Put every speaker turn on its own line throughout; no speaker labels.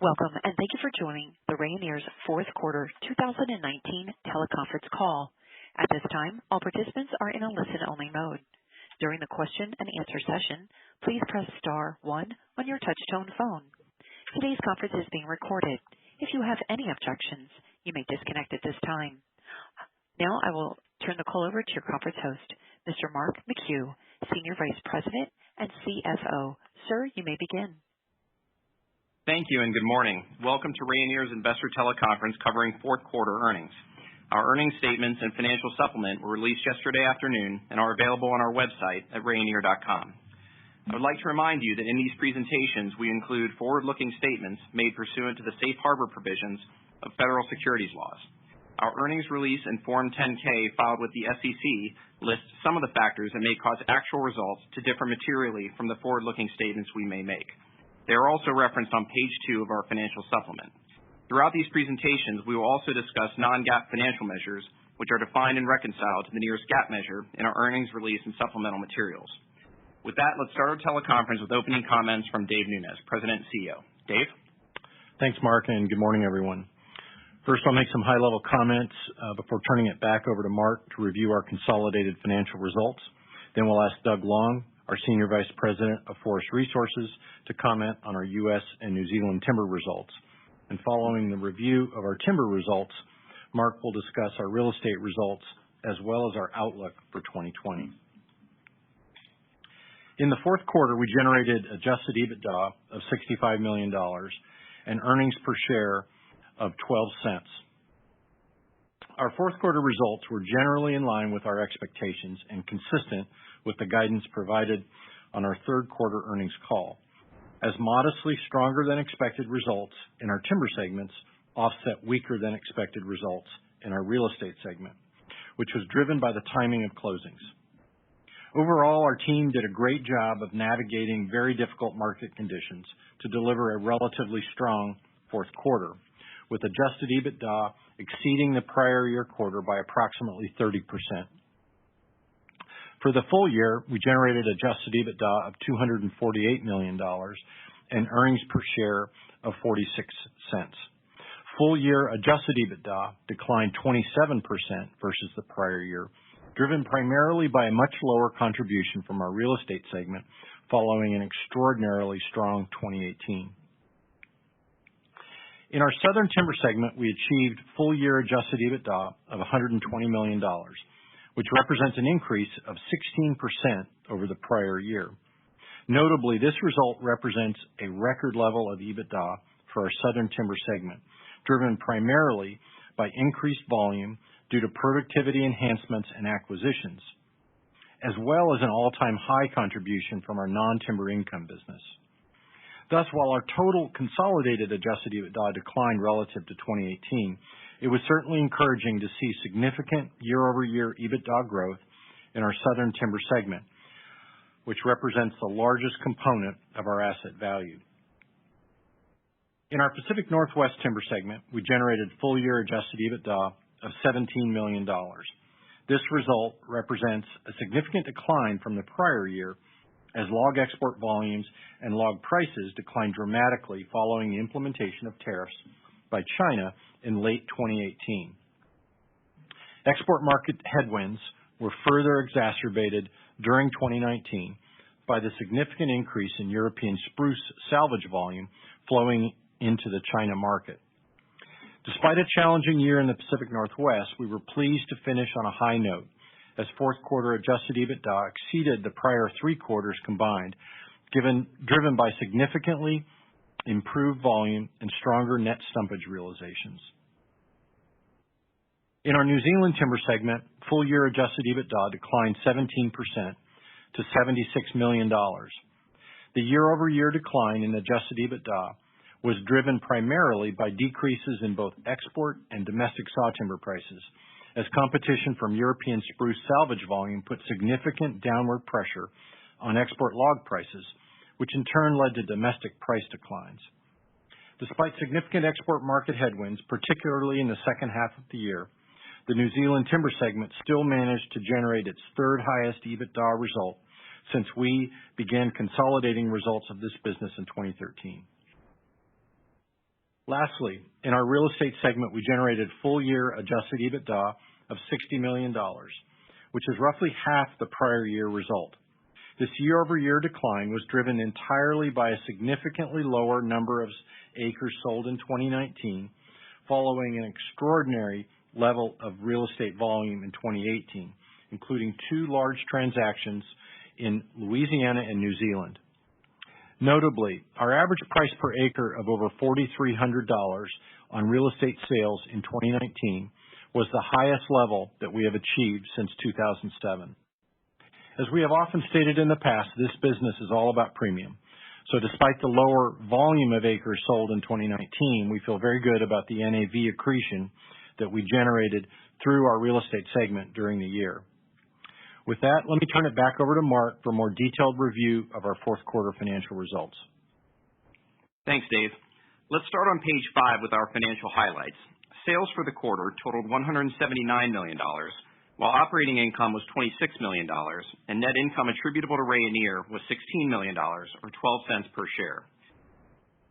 Welcome, and thank you for joining the Rayonier's fourth quarter 2019 teleconference call. At this time, all participants are in a listen-only mode. During the question and answer session, please press star 1 on your touch-tone phone. Today's conference is being recorded. If you have any objections, you may disconnect at this time. Now I will turn the call over to your conference host, Mr. Mark McHugh, Senior Vice President and CFO. Sir, you may begin.
Thank you and good morning. Welcome to Rayonier's investor teleconference covering fourth quarter earnings. Our earnings statements and financial supplement were released yesterday afternoon and are available on our website at Rayonier.com. I would like to remind you that in these presentations we include forward-looking statements made pursuant to the safe harbor provisions of federal securities laws. Our earnings release and Form 10-K filed with the SEC lists some of the factors that may cause actual results to differ materially from the forward-looking statements we may make. They are also referenced on page 2 of our financial supplement. Throughout these presentations, we will also discuss non-GAAP financial measures, which are defined and reconciled to the nearest GAAP measure in our earnings release and supplemental materials. With that, let's start our teleconference with opening comments from Dave Nunes, President and CEO. Dave?
Thanks, Mark, and good morning, everyone. First, I'll make some high-level comments before turning it back over to Mark to review our consolidated financial results. Then we'll ask Doug Long, our Senior Vice President of Forest Resources, to comment on our U.S. and New Zealand timber results. And following the review of our timber results, Mark will discuss our real estate results as well as our outlook for 2020. In the fourth quarter, we generated adjusted EBITDA of $65 million and earnings per share of 12 cents. Our fourth quarter results were generally in line with our expectations and consistent with the guidance provided on our third quarter earnings call, as modestly stronger than expected results in our timber segments offset weaker than expected results in our real estate segment, which was driven by the timing of closings. Overall, our team did a great job of navigating very difficult market conditions to deliver a relatively strong fourth quarter, with adjusted EBITDA exceeding the prior year quarter by approximately 30%. For the full year, we generated adjusted EBITDA of $248 million and earnings per share of 46 cents. Full year adjusted EBITDA declined 27% versus the prior year, driven primarily by a much lower contribution from our real estate segment following an extraordinarily strong 2018. In our Southern Timber segment, we achieved full year adjusted EBITDA of $120 million, which represents an increase of 16% over the prior year. Notably, this result represents a record level of EBITDA for our Southern Timber segment, driven primarily by increased volume due to productivity enhancements and acquisitions, as well as an all-time high contribution from our non-timber income business. Thus, while our total consolidated adjusted EBITDA declined relative to 2018, it was certainly encouraging to see significant year-over-year EBITDA growth in our Southern Timber segment, which represents the largest component of our asset value. In our Pacific Northwest Timber segment, we generated full-year adjusted EBITDA of $17 million. This result represents a significant decline from the prior year, as log export volumes and log prices declined dramatically following the implementation of tariffs by China in late 2018. Export market headwinds were further exacerbated during 2019 by the significant increase in European spruce salvage volume flowing into the China market. Despite a challenging year in the Pacific Northwest, we were pleased to finish on a high note, as fourth quarter adjusted EBITDA exceeded the prior 3 quarters combined, driven by significantly improved volume and stronger net stumpage realizations. In our New Zealand Timber segment, full year adjusted EBITDA declined 17% to $76 million. The year-over-year decline in adjusted EBITDA was driven primarily by decreases in both export and domestic sawtimber prices, as competition from European spruce salvage volume put significant downward pressure on export log prices, which in turn led to domestic price declines. Despite significant export market headwinds, particularly in the second half of the year, the New Zealand Timber segment still managed to generate its third highest EBITDA result since we began consolidating results of this business in 2013. Lastly, in our real estate segment, we generated full-year adjusted EBITDA of $60 million, which is roughly half the prior year result. This year-over-year decline was driven entirely by a significantly lower number of acres sold in 2019, following an extraordinary level of real estate volume in 2018, including 2 large transactions in Louisiana and New Zealand. Notably, our average price per acre of over $4,300 on real estate sales in 2019 was the highest level that we have achieved since 2007. As we have often stated in the past, this business is all about premium. So despite the lower volume of acres sold in 2019, we feel very good about the NAV accretion that we generated through our real estate segment during the year. With that, let me turn it back over to Mark for a more detailed review of our fourth quarter financial results.
Thanks, Dave. Let's start on page 5 with our financial highlights. Sales for the quarter totaled $179 million, while operating income was $26 million, and net income attributable to Rayonier was $16 million, or 12 cents per share.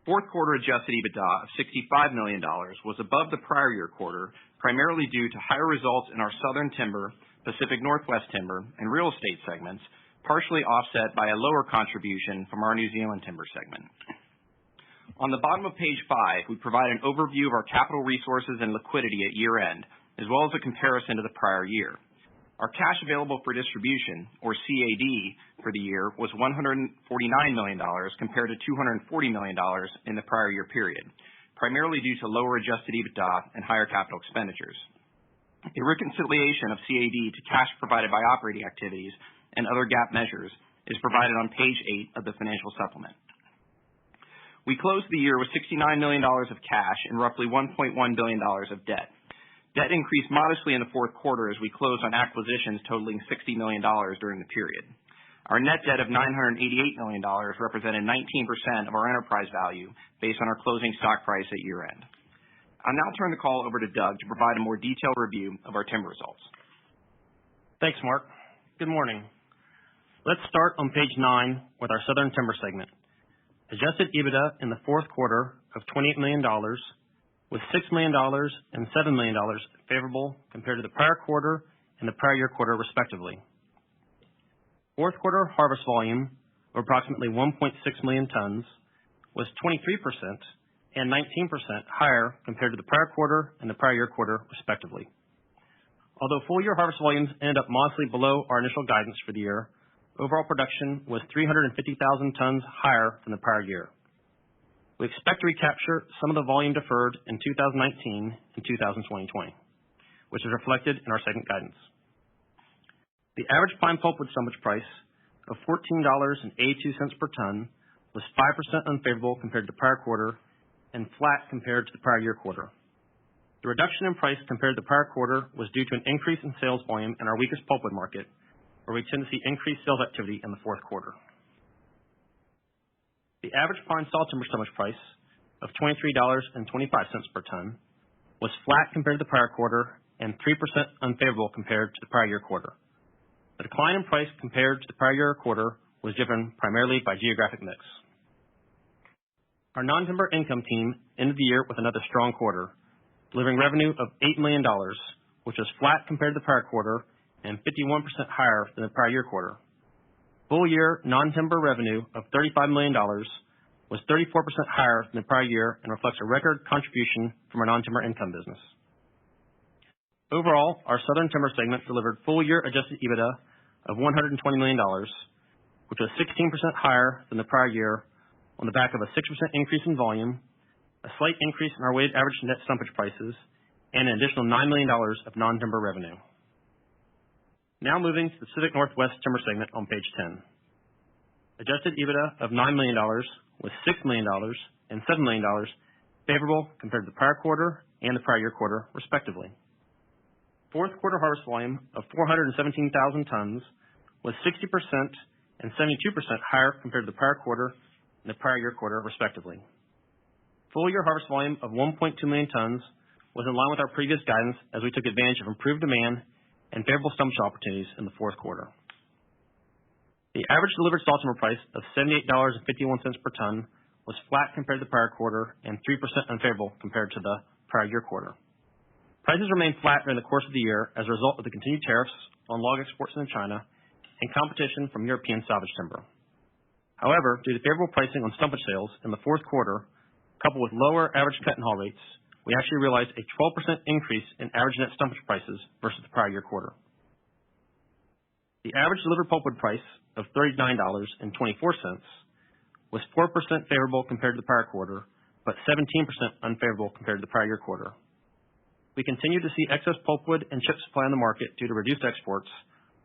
Fourth quarter adjusted EBITDA of $65 million was above the prior year quarter, primarily due to higher results in our Southern Timber, Pacific Northwest Timber, and Real Estate segments, partially offset by a lower contribution from our New Zealand Timber segment. On the bottom of page 5, we provide an overview of our capital resources and liquidity at year-end, as well as a comparison to the prior year. Our cash available for distribution, or CAD, for the year was $149 million compared to $240 million in the prior year period, primarily due to lower adjusted EBITDA and higher capital expenditures. A reconciliation of CAD to cash provided by operating activities and other GAAP measures is provided on page 8 of the financial supplement. We closed the year with $69 million of cash and roughly $1.1 billion of debt. Debt increased modestly in the fourth quarter as we closed on acquisitions totaling $60 million during the period. Our net debt of $988 million represented 19% of our enterprise value based on our closing stock price at year-end. I'll now turn the call over to Doug to provide a more detailed review of our timber results.
Thanks, Mark. Good morning. Let's start on page 9 with our Southern Timber segment. Adjusted EBITDA in the fourth quarter of $28 million was $6 million and $7 million favorable compared to the prior quarter and the prior year quarter, respectively. Fourth quarter harvest volume of approximately 1.6 million tons was 23% and 19% higher compared to the prior quarter and the prior year quarter, respectively. Although full-year harvest volumes ended up modestly below our initial guidance for the year, overall production was 350,000 tons higher than the prior year. We expect to recapture some of the volume deferred in 2019 and 2020, which is reflected in our segment guidance. The average pine pulpwood stumpage price of $14.82 per ton was 5% unfavorable compared to the prior quarter and flat compared to the prior year quarter. The reduction in price compared to the prior quarter was due to an increase in sales volume in our weakest pulpwood market, where we tend to see increased sales activity in the fourth quarter. The average pine sawtimber stumpage price of $23.25 per ton was flat compared to the prior quarter and 3% unfavorable compared to the prior year quarter. The decline in price compared to the prior year quarter was driven primarily by geographic mix. Our non-timber income team ended the year with another strong quarter, delivering revenue of $8 million, which was flat compared to the prior quarter and 51% higher than the prior year quarter. Full-year non-timber revenue of $35 million was 34% higher than the prior year and reflects a record contribution from our non-timber income business. Overall, our Southern Timber segment delivered full-year adjusted EBITDA of $120 million, which was 16% higher than the prior year on the back of a 6% increase in volume, a slight increase in our weighted average net stumpage prices, and an additional $9 million of non-timber revenue. Now moving to the Pacific Northwest Timber segment on page 10. Adjusted EBITDA of $9 million was $6 million and $7 million favorable compared to the prior quarter and the prior year quarter, respectively. Fourth quarter harvest volume of 417,000 tons was 60% and 72% higher compared to the prior quarter and the prior year quarter, respectively. Full-year harvest volume of 1.2 million tons was in line with our previous guidance as we took advantage of improved demand and favorable stumpage opportunities in the fourth quarter. The average delivered sawtimber price of $78.51 per ton was flat compared to the prior quarter and 3% unfavorable compared to the prior year quarter. Prices remained flat during the course of the year as a result of the continued tariffs on log exports into China and competition from European salvage timber. However, due to favorable pricing on stumpage sales in the fourth quarter, coupled with lower average cut and haul rates, we actually realized a 12% increase in average net stumpage prices versus the prior year quarter. The average delivered pulpwood price of $39.24 was 4% favorable compared to the prior quarter, but 17% unfavorable compared to the prior year quarter. We continue to see excess pulpwood and chip supply in the market due to reduced exports,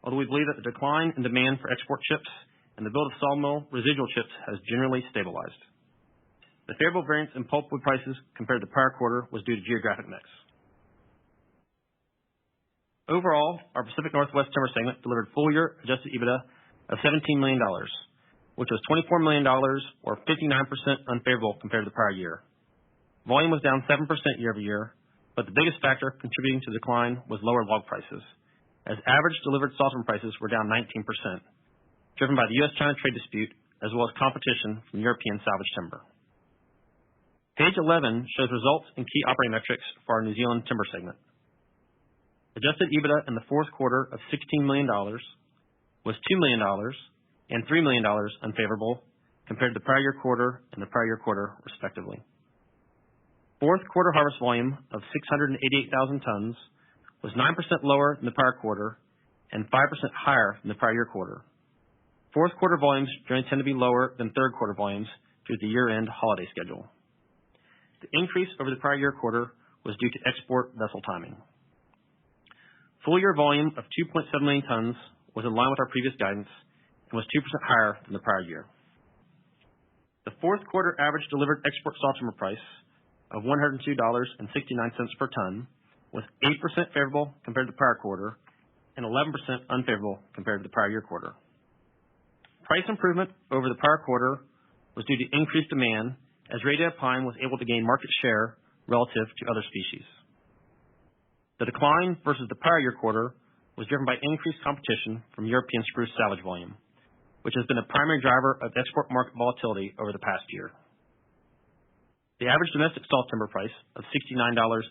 although we believe that the decline in demand for export chips and the build of sawmill residual chips has generally stabilized. The favorable variance in pulpwood prices compared to the prior quarter was due to geographic mix. Overall, our Pacific Northwest Timber segment delivered full-year adjusted EBITDA of $17 million, which was $24 million or 59% unfavorable compared to the prior year. Volume was down 7% year-over-year, but the biggest factor contributing to the decline was lower log prices, as average delivered sawtimber prices were down 19%, driven by the U.S.-China trade dispute as well as competition from European salvage timber. Page 11 shows results and key operating metrics for our New Zealand Timber segment. Adjusted EBITDA in the fourth quarter of $16 million was $2 million and $3 million unfavorable compared to the prior year quarter and the prior year quarter, respectively. Fourth quarter harvest volume of 688,000 tons was 9% lower than the prior quarter and 5% higher than the prior year quarter. Fourth quarter volumes generally tend to be lower than third quarter volumes due to the year-end holiday schedule. The increase over the prior year quarter was due to export vessel timing. Full year volume of 2.7 million tons was in line with our previous guidance and was 2% higher than the prior year. The fourth quarter average delivered export sawtimber price of $102.69 per ton was 8% favorable compared to the prior quarter and 11% unfavorable compared to the prior year quarter. Price improvement over the prior quarter was due to increased demand as radiata pine was able to gain market share relative to other species. The decline versus the prior year quarter was driven by increased competition from European spruce salvage volume, which has been a primary driver of export market volatility over the past year. The average domestic sawtimber price of $69.13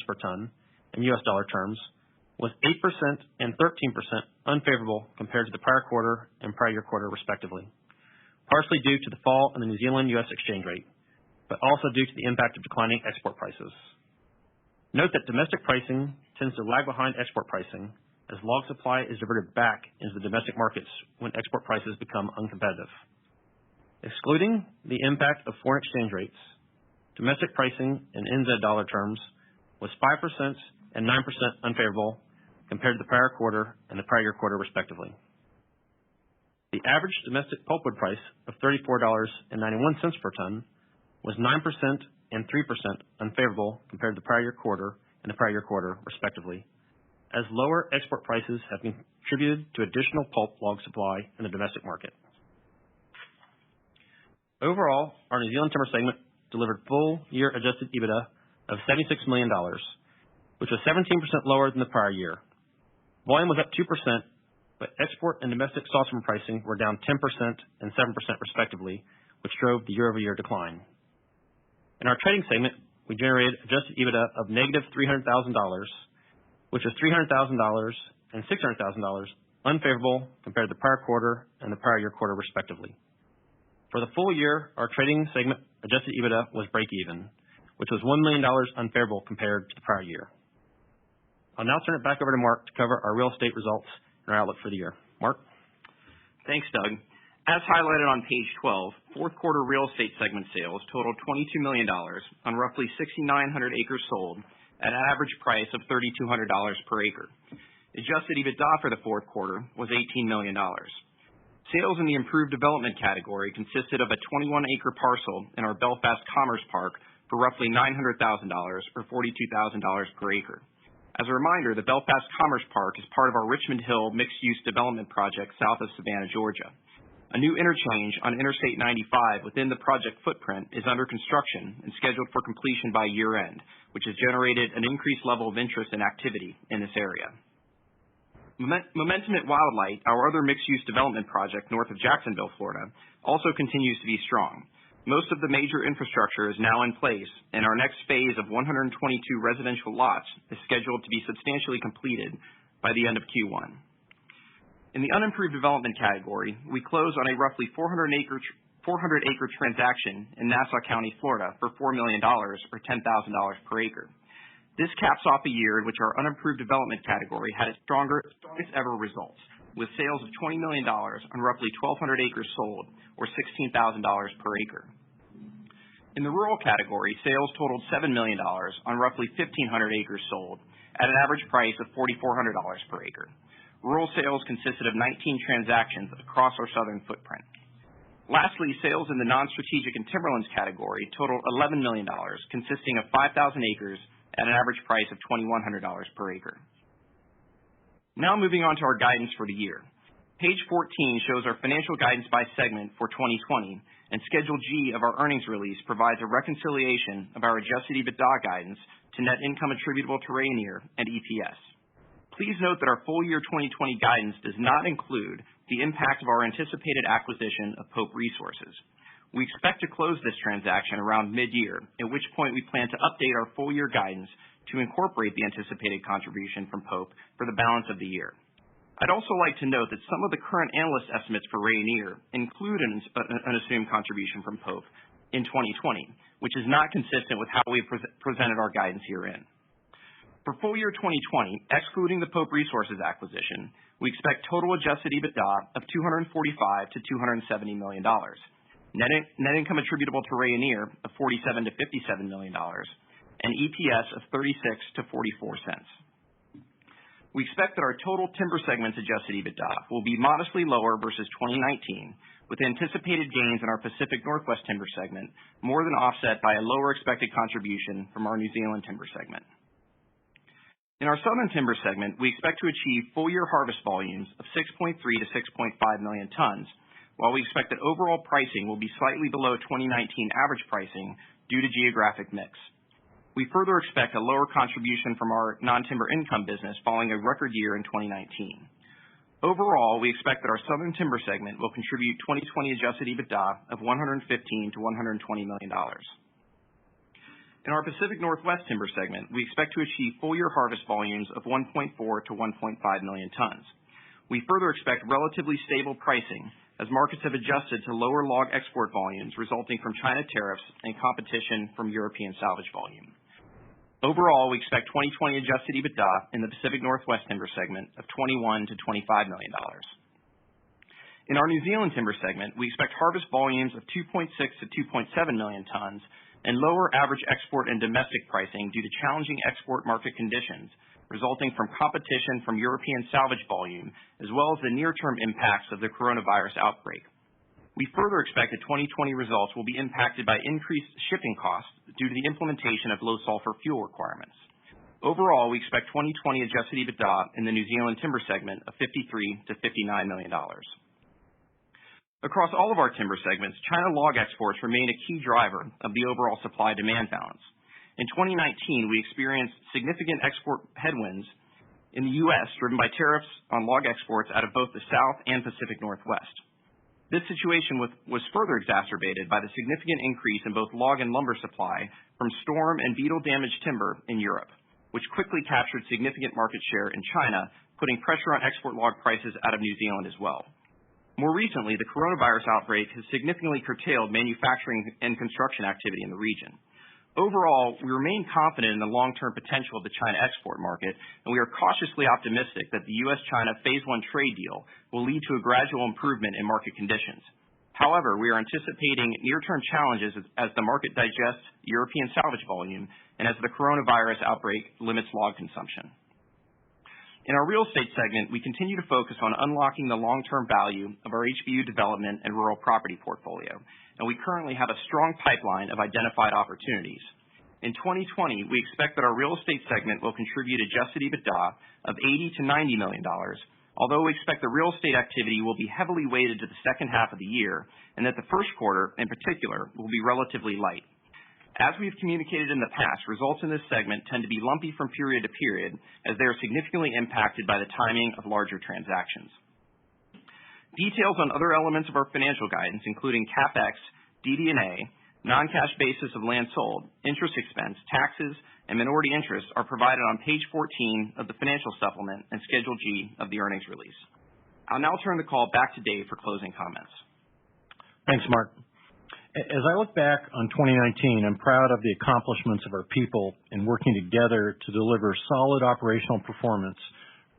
per ton in U.S. dollar terms was 8% and 13% unfavorable compared to the prior quarter and prior year quarter, respectively, partially due to the fall in the New Zealand-U.S. exchange rate, but also due to the impact of declining export prices. Note that domestic pricing tends to lag behind export pricing as log supply is diverted back into the domestic markets when export prices become uncompetitive. Excluding the impact of foreign exchange rates, domestic pricing in NZ dollar terms was 5% and 9% unfavorable compared to the prior quarter and the prior year quarter, respectively. The average domestic pulpwood price of $34.91 per ton was 9% and 3% unfavorable compared to the prior year quarter and the prior year quarter, respectively, as lower export prices have contributed to additional pulp log supply in the domestic market. Overall, our New Zealand Timber segment delivered full-year adjusted EBITDA of $76 million, which was 17% lower than the prior year. Volume was up 2%, but export and domestic sawtimber pricing were down 10% and 7% respectively, which drove the year-over-year decline. In our trading segment, we generated adjusted EBITDA of negative $300,000, which was $300,000 and $600,000 unfavorable compared to the prior quarter and the prior year quarter, respectively. For the full year, our trading segment adjusted EBITDA was break even, which was $1 million unfavorable compared to the prior year. I'll now turn it back over to Mark to cover our real estate results and our outlook for the year. Mark?
Thanks, Doug. As highlighted on page 12, fourth quarter real estate segment sales totaled $22 million on roughly 6,900 acres sold at an average price of $3,200 per acre. Adjusted EBITDA for the fourth quarter was $18 million. Sales in the improved development category consisted of a 21-acre parcel in our Belfast Commerce Park for roughly $900,000 or $42,000 per acre. As a reminder, the Belfast Commerce Park is part of our Richmond Hill mixed-use development project south of Savannah, Georgia. A new interchange on Interstate 95 within the project footprint is under construction and scheduled for completion by year-end, which has generated an increased level of interest and activity in this area. Momentum at Wildlight, our other mixed-use development project north of Jacksonville, Florida, also continues to be strong. Most of the major infrastructure is now in place, and our next phase of 122 residential lots is scheduled to be substantially completed by the end of Q1. In the unimproved development category, we closed on a roughly 400-acre transaction in Nassau County, Florida for $4 million or $10,000 per acre. This caps off a year in which our unimproved development category had its strongest ever results, with sales of $20 million on roughly 1,200 acres sold, or $16,000 per acre. In the rural category, sales totaled $7 million on roughly 1,500 acres sold at an average price of $4,400 per acre. Rural sales consisted of 19 transactions across our southern footprint. Lastly, sales in the non-strategic and timberlands category totaled $11 million, consisting of 5,000 acres at an average price of $2,100 per acre. Now moving on to our guidance for the year. Page 14 shows our financial guidance by segment for 2020, and Schedule G of our earnings release provides a reconciliation of our adjusted EBITDA guidance to net income attributable to Rayonier and EPS. Please note that our full year 2020 guidance does not include the impact of our anticipated acquisition of Pope Resources. We expect to close this transaction around mid-year, at which point we plan to update our full year guidance to incorporate the anticipated contribution from Pope for the balance of the year. I'd also like to note that some of the current analyst estimates for Rayonier include an assumed contribution from Pope in 2020, which is not consistent with how we presented our guidance herein. For full year 2020, excluding the Pope Resources acquisition, we expect total adjusted EBITDA of $245 to $270 million, net income attributable to Rayonier of $47 to $57 million, and EPS of 36 to 44 cents. We expect that our total timber segment's adjusted EBITDA will be modestly lower versus 2019, with anticipated gains in our Pacific Northwest timber segment more than offset by a lower expected contribution from our New Zealand timber segment. In our Southern Timber segment, we expect to achieve full-year harvest volumes of 6.3 to 6.5 million tons, while we expect that overall pricing will be slightly below 2019 average pricing due to geographic mix. We further expect a lower contribution from our non-timber income business following a record year in 2019. Overall, we expect that our Southern Timber segment will contribute 2020 adjusted EBITDA of $115 to $120 million. In our Pacific Northwest Timber segment, we expect to achieve full-year harvest volumes of 1.4 to 1.5 million tons. We further expect relatively stable pricing as markets have adjusted to lower log export volumes resulting from China tariffs and competition from European salvage volume. Overall, we expect 2020 adjusted EBITDA in the Pacific Northwest Timber segment of $21 to $25 million. In our New Zealand Timber segment, we expect harvest volumes of 2.6 to 2.7 million tons and lower average export and domestic pricing due to challenging export market conditions resulting from competition from European salvage volume, as well as the near-term impacts of the coronavirus outbreak. We further expect that 2020 results will be impacted by increased shipping costs due to the implementation of low-sulfur fuel requirements. Overall, we expect 2020 adjusted EBITDA in the New Zealand Timber segment of $53 to $59 million. Across all of our timber segments, China log exports remain a key driver of the overall supply-demand balance. In 2019, we experienced significant export headwinds in the U.S. driven by tariffs on log exports out of both the South and Pacific Northwest. This situation was further exacerbated by the significant increase in both log and lumber supply from storm and beetle-damaged timber in Europe, which quickly captured significant market share in China, putting pressure on export log prices out of New Zealand as well. More recently, the coronavirus outbreak has significantly curtailed manufacturing and construction activity in the region. Overall, we remain confident in the long-term potential of the China export market, and we are cautiously optimistic that the U.S.-China Phase 1 trade deal will lead to a gradual improvement in market conditions. However, we are anticipating near-term challenges as the market digests European salvage volume and as the coronavirus outbreak limits log consumption. In our real estate segment, we continue to focus on unlocking the long-term value of our HBU development and rural property portfolio, and we currently have a strong pipeline of identified opportunities. In 2020, we expect that our real estate segment will contribute adjusted EBITDA of $80 to $90 million, although we expect the real estate activity will be heavily weighted to the second half of the year and that the first quarter, in particular, will be relatively light. As we've communicated in the past, results in this segment tend to be lumpy from period to period as they are significantly impacted by the timing of larger transactions. Details on other elements of our financial guidance, including CapEx, DD&A, non-cash basis of land sold, interest expense, taxes, and minority interest are provided on page 14 of the financial supplement and Schedule G of the earnings release. I'll now turn the call back to Dave for closing comments.
Thanks, Mark. As I look back on 2019, I'm proud of the accomplishments of our people in working together to deliver solid operational performance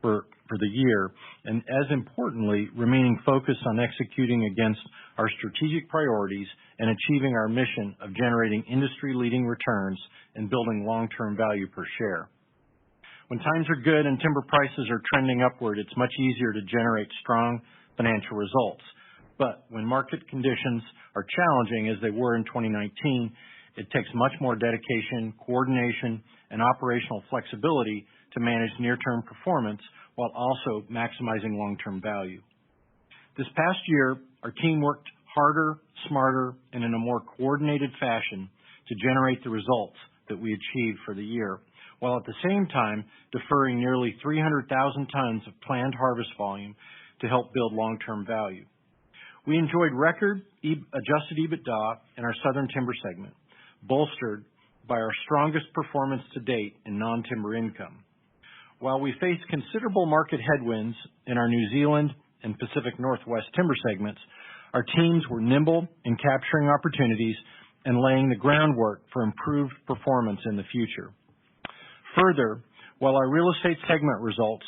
for the year, and as importantly, remaining focused on executing against our strategic priorities and achieving our mission of generating industry-leading returns and building long-term value per share. When times are good and timber prices are trending upward, it's much easier to generate strong financial results. But when market conditions are challenging, as they were in 2019, it takes much more dedication, coordination, and operational flexibility to manage near-term performance while also maximizing long-term value. This past year, our team worked harder, smarter, and in a more coordinated fashion to generate the results that we achieved for the year, while at the same time deferring nearly 300,000 tons of planned harvest volume to help build long-term value. We enjoyed record adjusted EBITDA in our Southern Timber segment, bolstered by our strongest performance to date in non-timber income. While we faced considerable market headwinds in our New Zealand and Pacific Northwest timber segments, our teams were nimble in capturing opportunities and laying the groundwork for improved performance in the future. Further, while our real estate segment results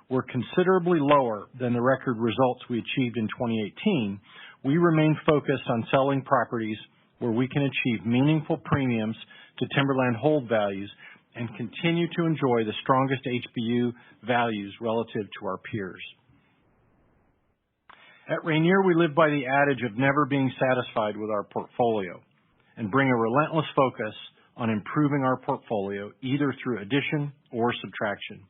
were considerably lower than the record results we achieved in 2018, we remain focused on selling properties where we can achieve meaningful premiums to timberland hold values and continue to enjoy the strongest HBU values relative to our peers. At Rayonier, we live by the adage of never being satisfied with our portfolio and bring a relentless focus on improving our portfolio either through addition or subtraction.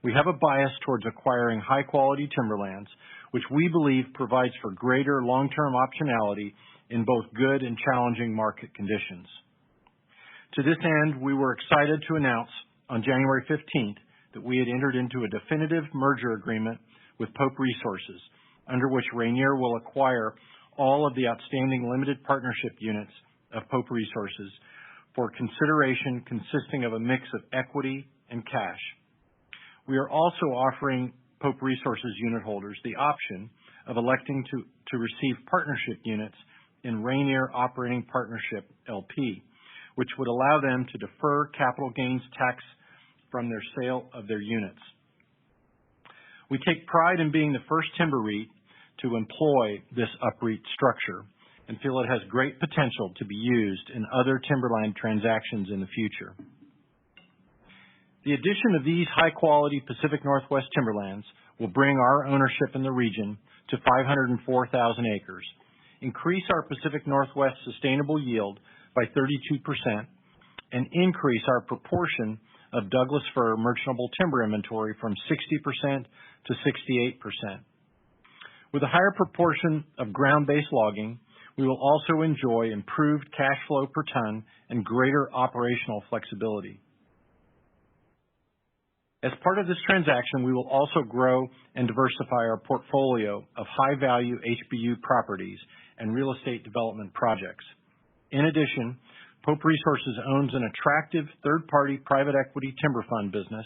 We have a bias towards acquiring high-quality timberlands, which we believe provides for greater long-term optionality in both good and challenging market conditions. To this end, we were excited to announce on January 15th that we had entered into a definitive merger agreement with Pope Resources, under which Rayonier will acquire all of the outstanding limited partnership units of Pope Resources for consideration consisting of a mix of equity and cash. We are also offering Pope Resources unit holders the option of electing to receive partnership units in Rayonier Operating Partnership LP, which would allow them to defer capital gains tax from their sale of their units. We take pride in being the first timber REIT to employ this UPREIT structure and feel it has great potential to be used in other timberland transactions in the future. The addition of these high-quality Pacific Northwest timberlands will bring our ownership in the region to 504,000 acres, increase our Pacific Northwest sustainable yield by 32%, and increase our proportion of Douglas fir merchantable timber inventory from 60% to 68%. With a higher proportion of ground-based logging, we will also enjoy improved cash flow per ton and greater operational flexibility. As part of this transaction, we will also grow and diversify our portfolio of high-value HBU properties and real estate development projects. In addition, Pope Resources owns an attractive third-party private equity timber fund business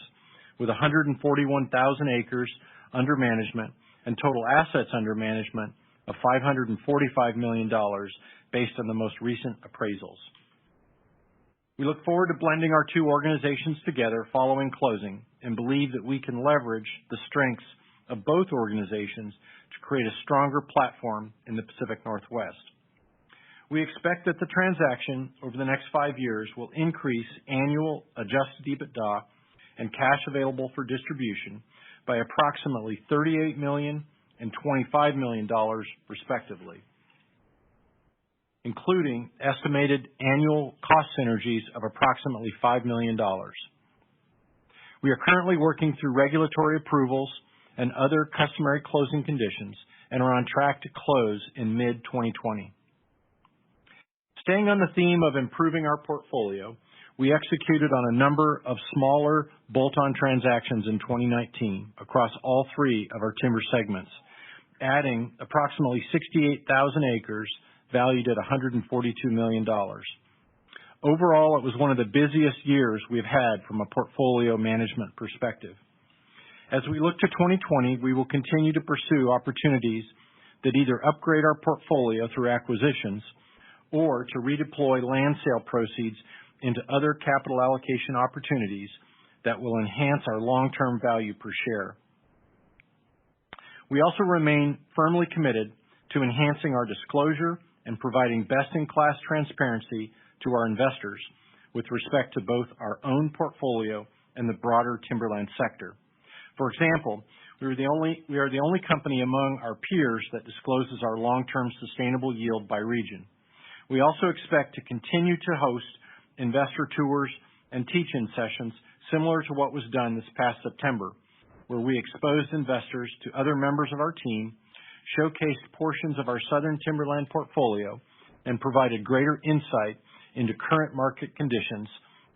with 141,000 acres under management and total assets under management of $545 million based on the most recent appraisals. We look forward to blending our two organizations together following closing and believe that we can leverage the strengths of both organizations to create a stronger platform in the Pacific Northwest. We expect that the transaction over the next 5 years will increase annual adjusted EBITDA and cash available for distribution by approximately $38 million and $25 million respectively, including estimated annual cost synergies of approximately $5 million. We are currently working through regulatory approvals and other customary closing conditions and are on track to close in mid-2020. Staying on the theme of improving our portfolio, we executed on a number of smaller bolt-on transactions in 2019 across all three of our timber segments, adding approximately 68,000 acres valued at $142 million. Overall, it was one of the busiest years we've had from a portfolio management perspective. As we look to 2020, we will continue to pursue opportunities that either upgrade our portfolio through acquisitions or to redeploy land sale proceeds into other capital allocation opportunities that will enhance our long-term value per share. We also remain firmly committed to enhancing our disclosure and providing best-in-class transparency to our investors with respect to both our own portfolio and the broader timberland sector. For example, we are the only company among our peers that discloses our long-term sustainable yield by region. We also expect to continue to host investor tours and teach-in sessions similar to what was done this past September, where we exposed investors to other members of our team, showcased portions of our southern timberland portfolio, and provided greater insight into current market conditions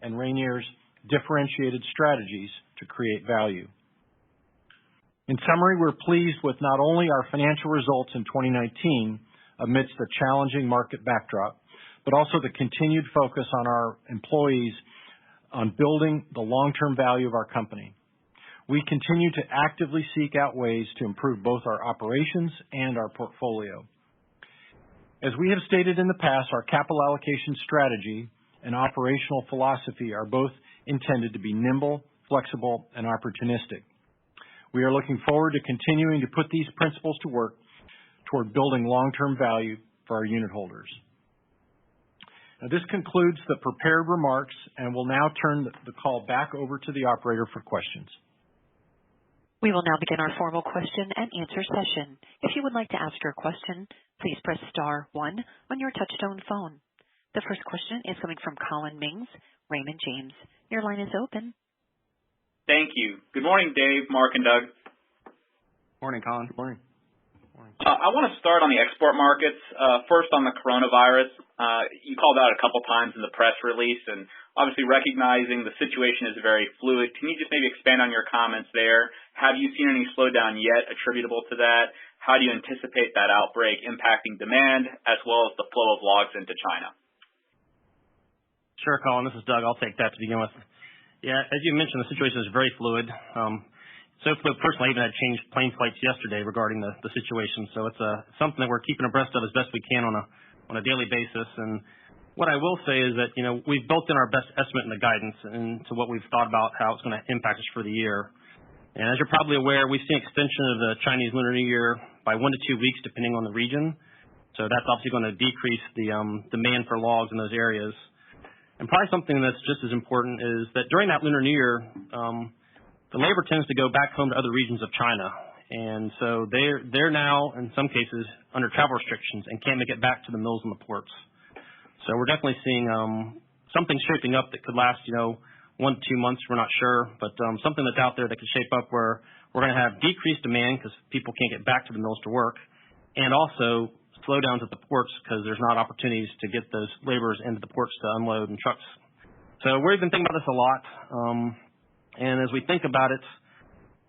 and Rayonier's differentiated strategies to create value. In summary, we're pleased with not only our financial results in 2019 amidst a challenging market backdrop, but also the continued focus on our employees on building the long-term value of our company. We continue to actively seek out ways to improve both our operations and our portfolio. As we have stated in the past, our capital allocation strategy and operational philosophy are both intended to be nimble, flexible, and opportunistic. We are looking forward to continuing to put these principles to work toward building long-term value for our unit holders. Now, this concludes the prepared remarks, and we'll now turn the call back over to the operator for questions.
We will now begin our formal question and answer session. If you would like to ask your question, please press star 1 on your touchtone phone. The first question is coming from Collin Mings, Raymond James. Your line is open.
Thank you. Good morning, Dave, Mark, and Doug.
Morning, Colin.
Good morning.
I want to start on the export markets. First on the coronavirus. You called out a couple times in the press release, and obviously recognizing the situation is very fluid. Can you just maybe expand on your comments there? Have you seen any slowdown yet attributable to that? How do you anticipate that outbreak impacting demand as well as the flow of logs into China?
Sure, Colin. This is Doug. I'll take that to begin with. Yeah, as you mentioned, the situation is very fluid. So personally, I even had changed plane flights yesterday regarding the situation. So it's something that we're keeping abreast of as best we can on a daily basis. And what I will say is that, we've built in our best estimate in the guidance into what we've thought about how it's going to impact us for the year. And as you're probably aware, we've seen extension of the Chinese Lunar New Year by 1 to 2 weeks, depending on the region. So that's obviously going to decrease the demand for logs in those areas. And probably something that's just as important is that during that Lunar New Year, the labor tends to go back home to other regions of China. And so they're now, in some cases, under travel restrictions and can't make it back to the mills and the ports. So we're definitely seeing something shaping up that could last, 1 to 2 months. We're not sure, but something that's out there that could shape up where we're going to have decreased demand because people can't get back to the mills to work, and also slowdowns at the ports because there's not opportunities to get those laborers into the ports to unload in trucks. So we've been thinking about this a lot, and as we think about it,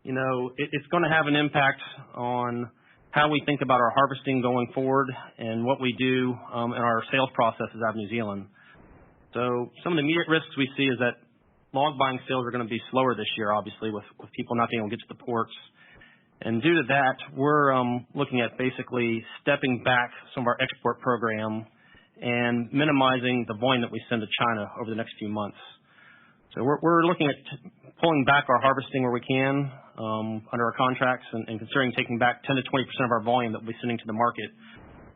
it's going to have an impact on how we think about our harvesting going forward and what we do in our sales processes out of New Zealand. So some of the immediate risks we see is that log buying sales are going to be slower this year, obviously, with people not being able to get to the ports. And due to that, we're looking at basically stepping back some of our export program and minimizing the volume that we send to China over the next few months. So we're looking at pulling back our harvesting where we can under our contracts and considering taking back 10 to 20% of our volume that we'll be sending to the market,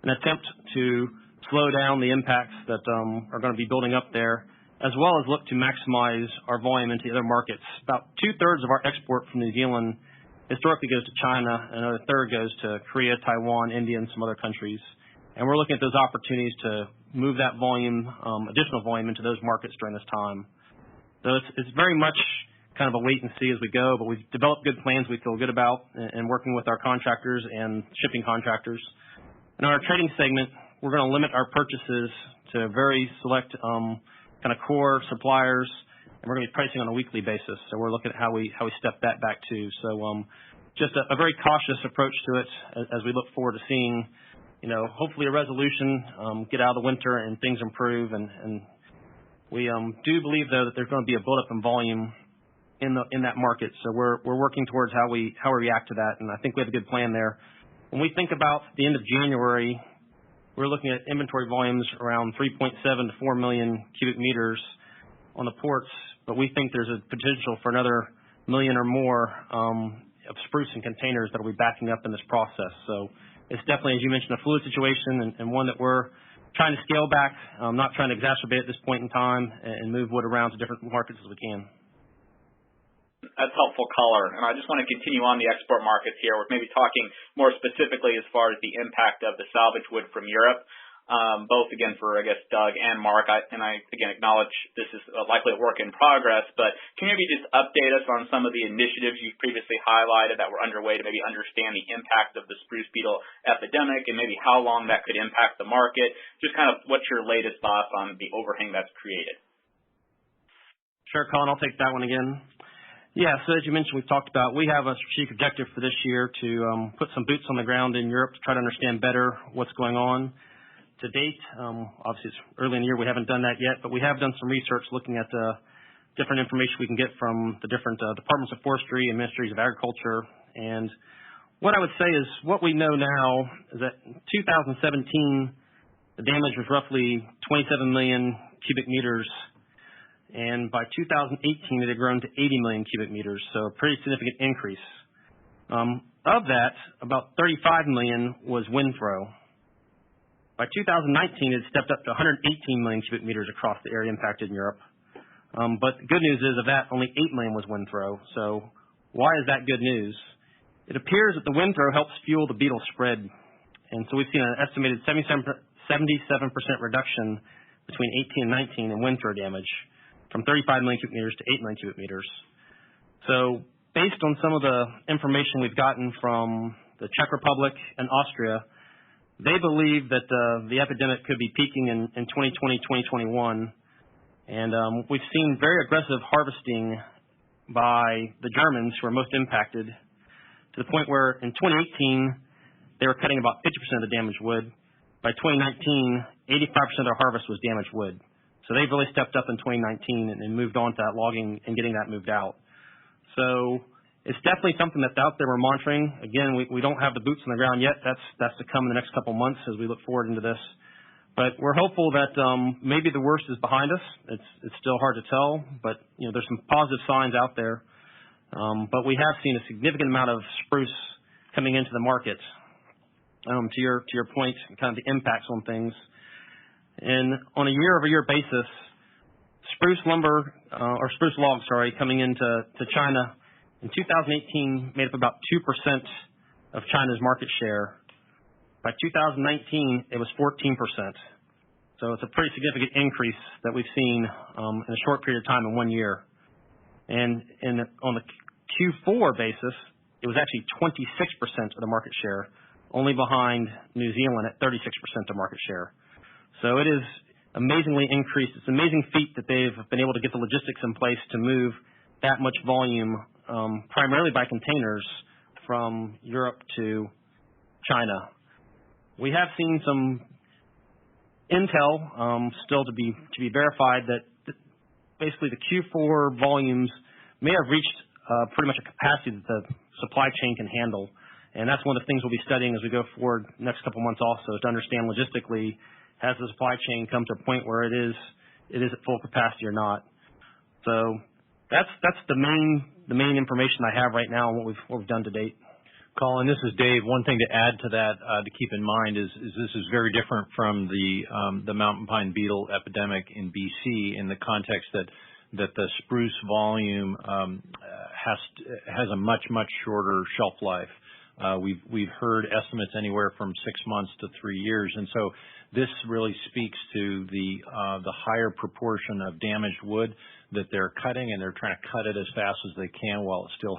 an attempt to slow down the impacts that are going to be building up there, as well as look to maximize our volume into other markets. About 2/3 of our export from New Zealand historically goes to China, and another third goes to Korea, Taiwan, India, and some other countries. And we're looking at those opportunities to move that volume, additional volume, into those markets during this time. So it's very much kind of a wait and see as we go, but we've developed good plans we feel good about and working with our contractors and shipping contractors. In our trading segment, we're going to limit our purchases to very select kind of core suppliers, and we're going to be pricing on a weekly basis. So we're looking at how we step that back too. So just a very cautious approach to it as we look forward to seeing hopefully a resolution, get out of the winter and things improve. And we do believe, though, that there's going to be a buildup in volume in that market. So we're working towards how we react to that, and I think we have a good plan there. When we think about the end of January, we're looking at inventory volumes around 3.7 to 4 million cubic meters on the ports, but we think there's a potential for another million or more of spruce in containers that will be backing up in this process. So it's definitely, as you mentioned, a fluid situation and one that we're trying to scale back, not trying to exacerbate at this point in time, and move wood around to different markets as we can.
That's helpful color. And I just want to continue on the export markets here. We're maybe talking more specifically as far as the impact of the salvage wood from Europe, both, again, for, I guess, Doug and Mark. And I, again, acknowledge this is likely a work in progress, but can you maybe just update us on some of the initiatives you've previously highlighted that were underway to maybe understand the impact of the spruce beetle epidemic and maybe how long that could impact the market? Just kind of what's your latest thoughts on the overhang that's created?
Sure, Colin, I'll take that one again. Yeah, so as you mentioned, we've talked about, we have a strategic objective for this year to put some boots on the ground in Europe to try to understand better what's going on. To date, obviously it's early in the year, we haven't done that yet, but we have done some research looking at different information we can get from the different departments of forestry and ministries of agriculture. And what I would say is what we know now is that in 2017, the damage was roughly 27 million cubic meters. And by 2018, it had grown to 80 million cubic meters, so a pretty significant increase. Of that, about 35 million was wind throw. By 2019, it stepped up to 118 million cubic meters across the area impacted in Europe. But the good news is of that, only 8 million was wind throw. So why is that good news? It appears that the wind throw helps fuel the beetle spread. And so we've seen an estimated 77% reduction between 18 and 19 in wind throw damage, from 35 million cubic meters to 8 million cubic meters. So based on some of the information we've gotten from the Czech Republic and Austria, they believe that the epidemic could be peaking in 2020, 2021. And we've seen very aggressive harvesting by the Germans, who are most impacted, to the point where in 2018, they were cutting about 50% of the damaged wood. By 2019, 85% of their harvest was damaged wood. So they've really stepped up in 2019 and moved on to that logging and getting that moved out. So it's definitely something that's out there we're monitoring. Again, we don't have the boots on the ground yet. That's to come in the next couple of months as we look forward into this. But we're hopeful that maybe the worst is behind us. It's still hard to tell, but there's some positive signs out there. But we have seen a significant amount of spruce coming into the market. To your point, kind of the impacts on things. And on a year-over-year basis, spruce lumber, or spruce logs, coming into China in 2018 made up about 2% of China's market share. By 2019, it was 14%. So it's a pretty significant increase that we've seen in a short period of time in 1 year. And on the Q4 basis, it was actually 26% of the market share, only behind New Zealand at 36% of market share. So it is amazingly increased. It's an amazing feat that they've been able to get the logistics in place to move that much volume, primarily by containers, from Europe to China. We have seen some intel still to be verified that basically the Q4 volumes may have reached pretty much a capacity that the supply chain can handle. And that's one of the things we'll be studying as we go forward next couple months also, to understand logistically, has the supply chain come to a point where it is at full capacity or not. So that's the main information I have right now on what we've done to date.
Colin, this is Dave. One thing to add to that to keep in mind is this is very different from the mountain pine beetle epidemic in BC in the context that the spruce volume has a much shorter shelf life. We've heard estimates anywhere from 6 months to 3 years, and so this really speaks to the higher proportion of damaged wood that they're cutting, and they're trying to cut it as fast as they can while it still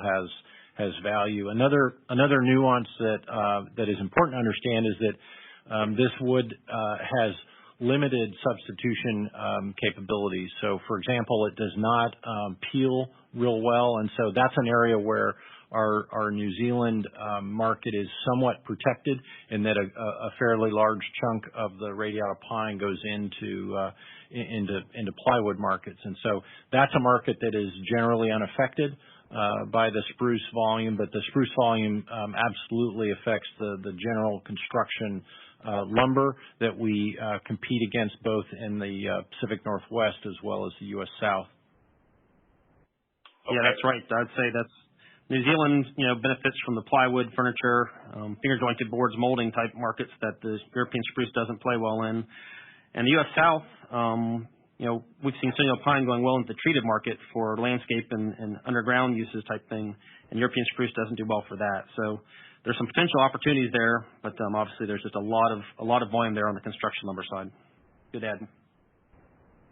has value. Another nuance that is important to understand is that this wood has limited substitution capabilities. So, for example, it does not peel real well, and so that's an area where our New Zealand market is somewhat protected in that a fairly large chunk of the radiata pine goes into plywood markets. And so that's a market that is generally unaffected by the spruce volume, but the spruce volume absolutely affects the general construction lumber that we compete against both in the Pacific Northwest as well as the U.S. South.
Okay. Yeah, that's right. I'd say that's New Zealand, benefits from the plywood, furniture, finger jointed boards, molding type markets that the European spruce doesn't play well in. And the U.S. South, we've seen Centennial pine going well into the treated market for landscape and underground uses type thing, and European spruce doesn't do well for that. So there's some potential opportunities there, but obviously there's just a lot of volume there on the construction lumber side. Good add.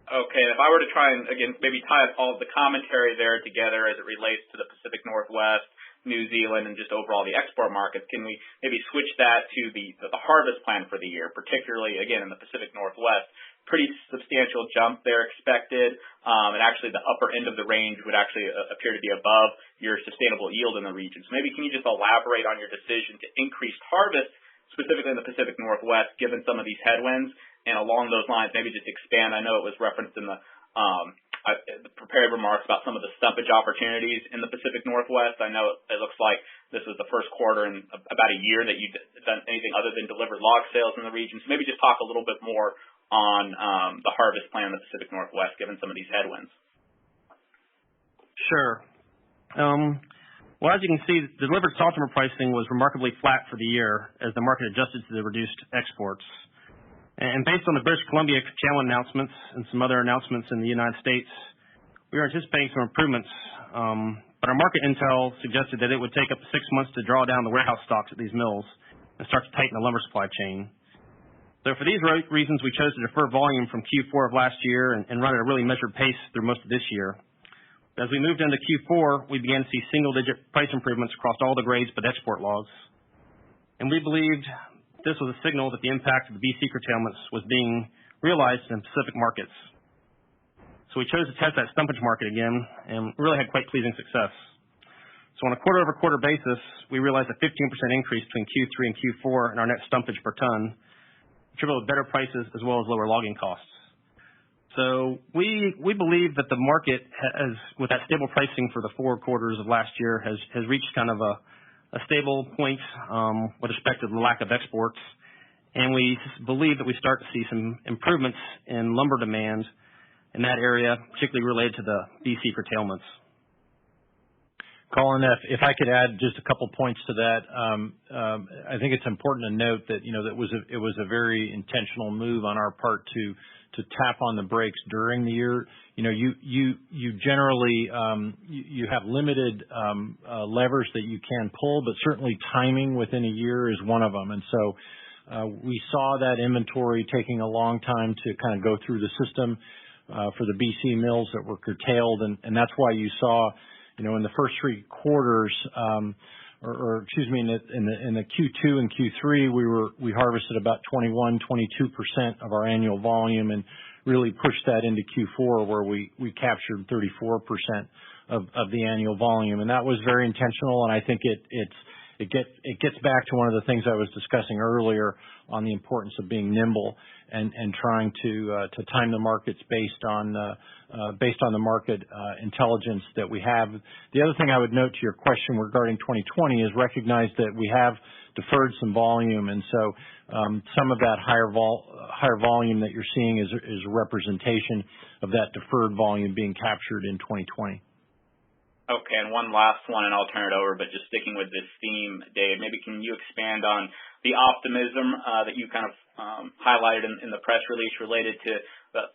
Okay, if I were to try and, again, maybe tie all of the commentary there together as it relates to the Pacific Northwest, New Zealand, and just overall the export markets, can we maybe switch that to the harvest plan for the year, particularly, again, in the Pacific Northwest? Pretty substantial jump there expected, and actually the upper end of the range would actually appear to be above your sustainable yield in the region. So maybe can you just elaborate on your decision to increase harvest, specifically in the Pacific Northwest, given some of these headwinds? And along those lines, maybe just expand. I know it was referenced in the prepared remarks about some of the stumpage opportunities in the Pacific Northwest. I know it looks like this was the first quarter in about a year that you've done anything other than delivered log sales in the region. So maybe just talk a little bit more on the harvest plan in the Pacific Northwest, given some of these headwinds.
Sure. Well, as you can see, the delivered sawtimber pricing was remarkably flat for the year as the market adjusted to the reduced exports. And based on the British Columbia channel announcements and some other announcements in the United States, we were anticipating some improvements. But our market intel suggested that it would take up to 6 months to draw down the warehouse stocks at these mills and start to tighten the lumber supply chain. So for these reasons, we chose to defer volume from Q4 of last year and run at a really measured pace through most of this year. As we moved into Q4, we began to see single-digit price improvements across all the grades but export logs. And we believed this was a signal that the impact of the BC curtailments was being realized in Pacific markets. So we chose to test that stumpage market again and really had quite pleasing success. So on a quarter-over-quarter basis, we realized a 15% increase between Q3 and Q4 in our net stumpage per ton, attributable to better prices as well as lower logging costs. So we believe that the market has, with that stable pricing for the 4 quarters of last year, has reached kind of a stable point with respect to the lack of exports, and we believe that we start to see some improvements in lumber demand in that area, particularly related to the BC curtailments.
Colin, if I could add just a couple points to that, I think it's important to note that it was a very intentional move on our part to tap on the brakes during the year. You generally you have limited levers that you can pull, but certainly timing within a year is one of them. And so we saw that inventory taking a long time to kind of go through the system for the BC mills that were curtailed, and that's why you saw, in the first 3 quarters, or excuse me, in the Q2 and Q3, we harvested about 21-22% of our annual volume, and really pushed that into Q4 where we captured 34% of the annual volume, and that was very intentional. And I think it gets back to one of the things I was discussing earlier on the importance of being nimble and trying to time the markets based on the market intelligence that we have. The other thing I would note to your question regarding 2020 is recognize that we have deferred some volume, and so some of that higher volume that you're seeing is a representation of that deferred volume being captured in 2020.
Okay, and one last one, and I'll turn it over, but just sticking with this theme, Dave, maybe can you expand on the optimism that you kind of highlighted in the press release related to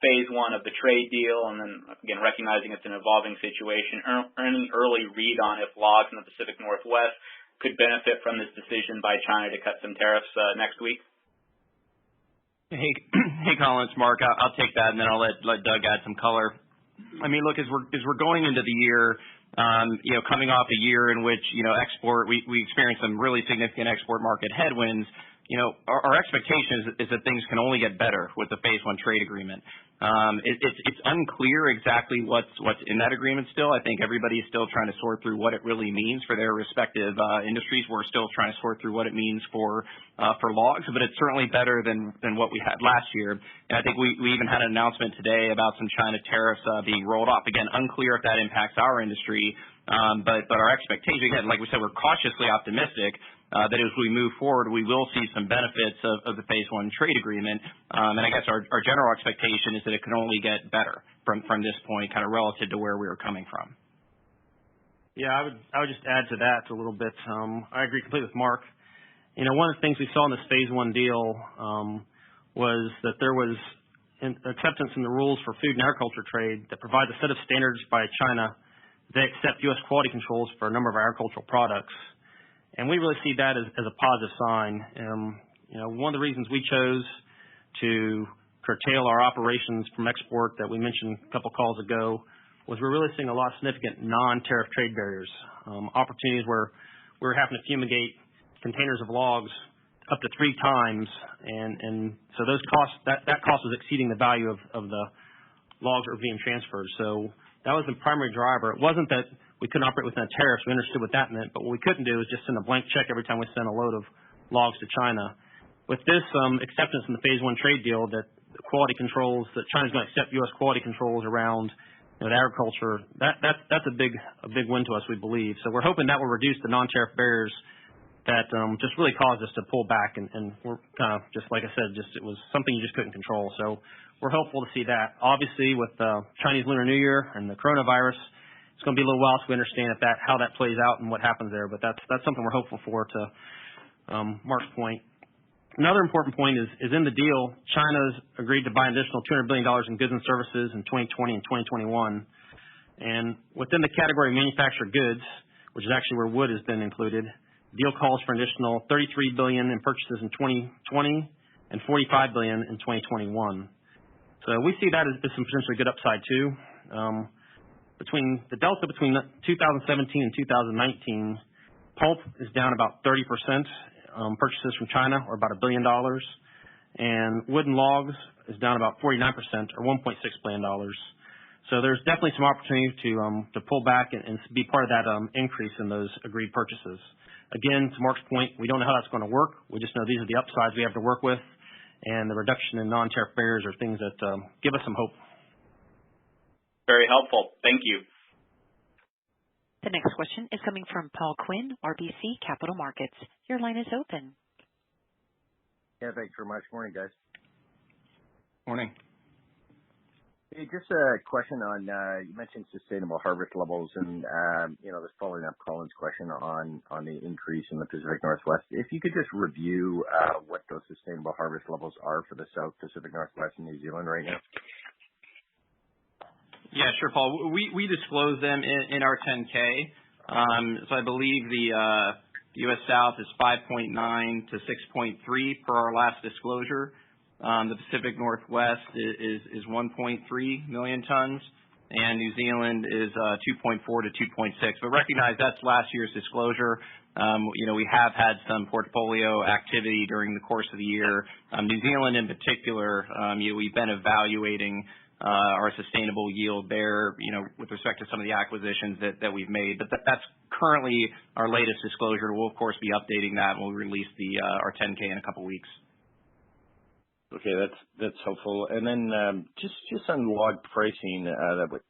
phase 1 of the trade deal, and then, again, recognizing it's an evolving situation, any early read on if logs in the Pacific Northwest could benefit from this decision by China to cut some tariffs next week?
Hey, Colin, it's Mark. I'll take that, and then I'll let Doug add some color. I mean, look, as we're going into the year, coming off a year in which, export, we experienced some really significant export market headwinds. our expectation is that things can only get better with the Phase 1 trade agreement. It's unclear exactly what's in that agreement still. I think everybody is still trying to sort through what it really means for their respective industries. We're still trying to sort through what it means for logs, but it's certainly better than what we had last year. And I think we even had an announcement today about some China tariffs being rolled off. Again, unclear if that impacts our industry, but our expectation, again, like we said, we're cautiously optimistic that as we move forward, we will see some benefits of the Phase 1 trade agreement. And I guess our general expectation is that it can only get better from this point, kind of relative to where we were coming from.
Yeah, I would just add to that a little bit. I agree completely with Mark. One of the things we saw in this Phase 1 deal was that there was acceptance in the rules for food and agriculture trade that provides a set of standards by China. They accept U.S. quality controls for a number of agricultural products. And we really see that as a positive sign. One of the reasons we chose to curtail our operations from export that we mentioned a couple calls ago was we're really seeing a lot of significant non-tariff trade barriers, opportunities where we're having to fumigate containers of logs up to 3 times, and so those costs that cost was exceeding the value of the logs that were being transferred. So that was the primary driver. It wasn't that we couldn't operate within a tariff, so we understood what that meant, but what we couldn't do is just send a blank check every time we sent a load of logs to China. With this acceptance in the Phase 1 trade deal that the quality controls, that China's going to accept U.S. quality controls around the agriculture, that's a big win to us, we believe. So we're hoping that will reduce the non-tariff barriers that just really caused us to pull back, and we're kind of, just like I said, it was something you just couldn't control. So we're hopeful to see that. Obviously, with Chinese Lunar New Year and the coronavirus, it's going to be a little while so we understand how that plays out and what happens there, but that's something we're hopeful for, to Mark's point. Another important point is in the deal, China's agreed to buy an additional $200 billion in goods and services in 2020 and 2021. And within the category of manufactured goods, which is actually where wood has been included, the deal calls for an additional $33 billion in purchases in 2020 and $45 billion in 2021. So we see that as some potentially good upside too. The delta between 2017 and 2019, pulp is down about 30%, purchases from China, or about $1 billion, and wood and logs is down about 49%, or $1.6 billion. So there's definitely some opportunity to pull back and be part of that increase in those agreed purchases. Again, to Mark's point, we don't know how that's going to work. We just know these are the upsides we have to work with, and the reduction in non-tariff barriers are things that give us some hope.
Very helpful. Thank you.
The next question is coming from Paul Quinn, RBC Capital Markets. Your line is open.
Yeah, thanks very much. Morning, guys.
Morning.
Hey, just a question on, you mentioned sustainable harvest levels, and, just following up Colin's question on the increase in the Pacific Northwest. If you could just review what those sustainable harvest levels are for the South Pacific Northwest and New Zealand right now.
Yeah, sure, Paul. We disclose them in our 10K. So I believe the U.S. South is 5.9 to 6.3 per our last disclosure. The Pacific Northwest is 1.3 million tons, and New Zealand is 2.4 to 2.6. But recognize that's last year's disclosure. We have had some portfolio activity during the course of the year. New Zealand in particular, we've been evaluating our sustainable yield there, with respect to some of the acquisitions that we've made. But that's currently our latest disclosure. We'll, of course, be updating that when we release our 10K in a couple weeks.
Okay, that's helpful. And then just on log pricing,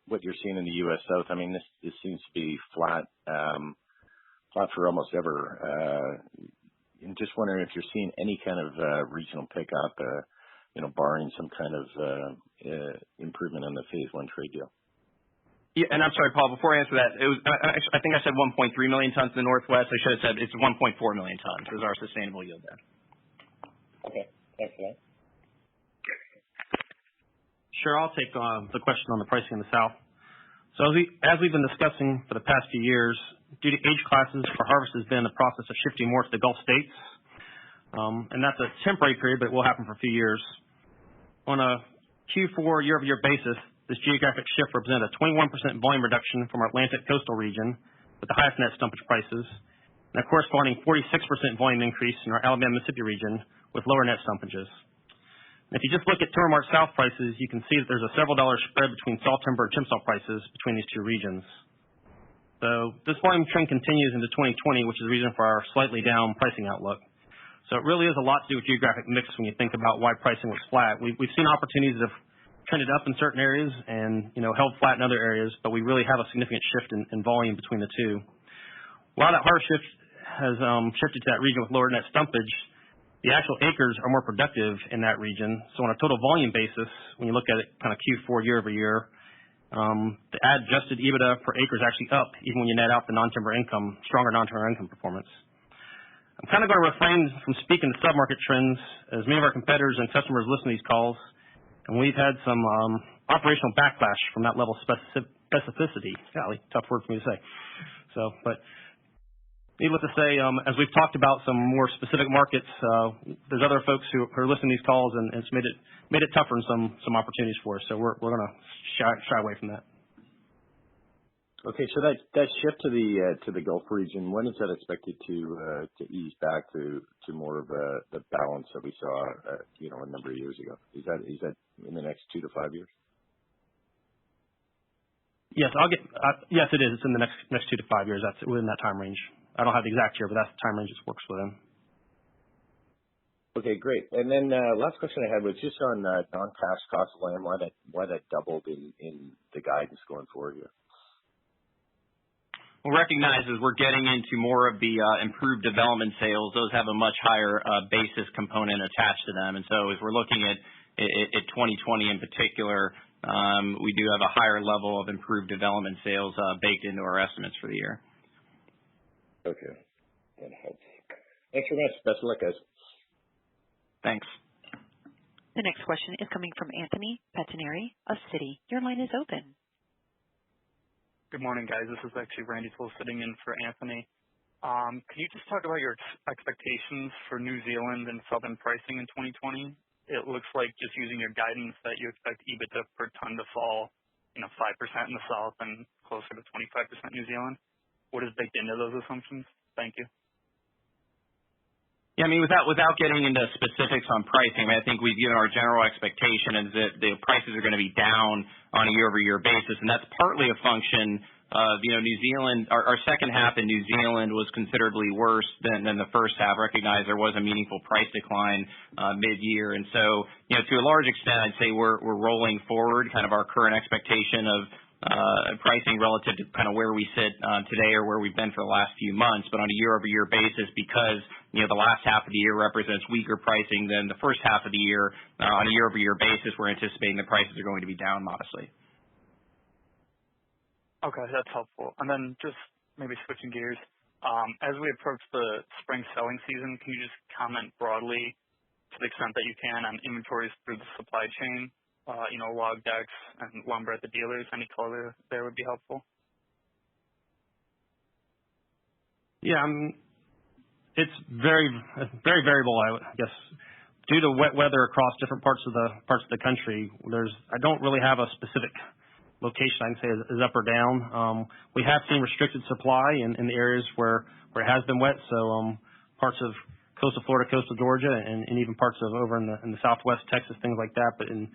what you're seeing in the U.S. South, I mean, this seems to be flat for almost ever. I'm just wondering if you're seeing any kind of regional pickup, barring some kind of improvement on the Phase 1 trade deal.
Yeah, and I'm sorry, Paul, before I answer that, I think I said 1.3 million tons in the Northwest. I should have said it's 1.4 million tons is our sustainable yield there.
Okay, thanks for that.
Sure, I'll take the question on the pricing in the South. So as we've been discussing for the past few years, due to age classes for harvest has been the process of shifting more to the Gulf states. And that's a temporary period, but it will happen for a few years. On a Q4 year-over-year basis, this geographic shift represented a 21% volume reduction from our Atlantic coastal region with the highest net stumpage prices, and a corresponding 46% volume increase in our Alabama-Mississippi region with lower net stumpages. And if you just look at Timber Mart South prices, you can see that there's a several dollar spread between saw timber and chip saw prices between these two regions. So this volume trend continues into 2020, which is the reason for our slightly down pricing outlook. So it really is a lot to do with geographic mix when you think about why pricing was flat. We've seen opportunities that have trended up in certain areas and held flat in other areas, but we really have a significant shift in volume between the two. While that harvest shift has shifted to that region with lower net stumpage, the actual acres are more productive in that region. So on a total volume basis, when you look at it kind of Q4 year over year, the adjusted EBITDA per acre is actually up even when you net out the non-timber income, stronger non-timber income performance. I'm kind of going to refrain from speaking to sub-market trends as many of our competitors and customers listen to these calls, and we've had some operational backlash from that level of specificity. Golly, tough word for me to say. But needless to say, as we've talked about some more specific markets, there's other folks who are listening to these calls, and it's made it tougher in some opportunities for us. So we're going to shy away from that.
Okay, so that shift to the Gulf region, when is that expected to ease back to more of the balance that we saw a number of years ago? Is that in the next 2 to 5 years?
Yes, yes, it is. It's in the next 2 to 5 years. That's within that time range. I don't have the exact year, but that's the time range it works within.
Okay, great. And then last question I had was just on non-cash cost of land. Why that doubled in the guidance going forward here?
Well, recognize as we're getting into more of the improved development sales, those have a much higher basis component attached to them. And so as we're looking at 2020 in particular, we do have a higher level of improved development sales baked into our estimates for the year.
Okay. That helps. Thanks very much. Best of luck, guys.
Thanks.
The next question is coming from Anthony Pettinari of Citi. Your line is open.
Good morning, guys. This is actually Randy Poole sitting in for Anthony. Can you just talk about your expectations for New Zealand and Southern pricing in 2020? It looks like just using your guidance that you expect EBITDA per ton to fall, 5% in the South and closer to 25% New Zealand. What is baked into those assumptions? Thank you.
Yeah, I mean, without getting into specifics on pricing, I think we've given our general expectation is that the prices are going to be down on a year-over-year basis, and that's partly a function of, New Zealand. Our second half in New Zealand was considerably worse than the first half. Recognize there was a meaningful price decline mid-year, and so, to a large extent, I'd say we're rolling forward kind of our current expectation of pricing relative to kind of where we sit today or where we've been for the last few months, but on a year-over-year basis because, the last half of the year represents weaker pricing than the first half of the year. On a year-over-year basis, we're anticipating the prices are going to be down modestly.
Okay, that's helpful. And then just maybe switching gears, as we approach the spring selling season, can you just comment broadly to the extent that you can on inventories through the supply chain? Log decks and lumber at the dealers, any color there would be helpful.
Yeah, it's very, very variable, I guess. Due to wet weather across different parts of the country, I don't really have a specific location I can say is up or down. We have seen restricted supply in the areas where it has been wet, so parts of coastal Florida, coastal Georgia, and even parts of over in the Southwest Texas, things like that. But it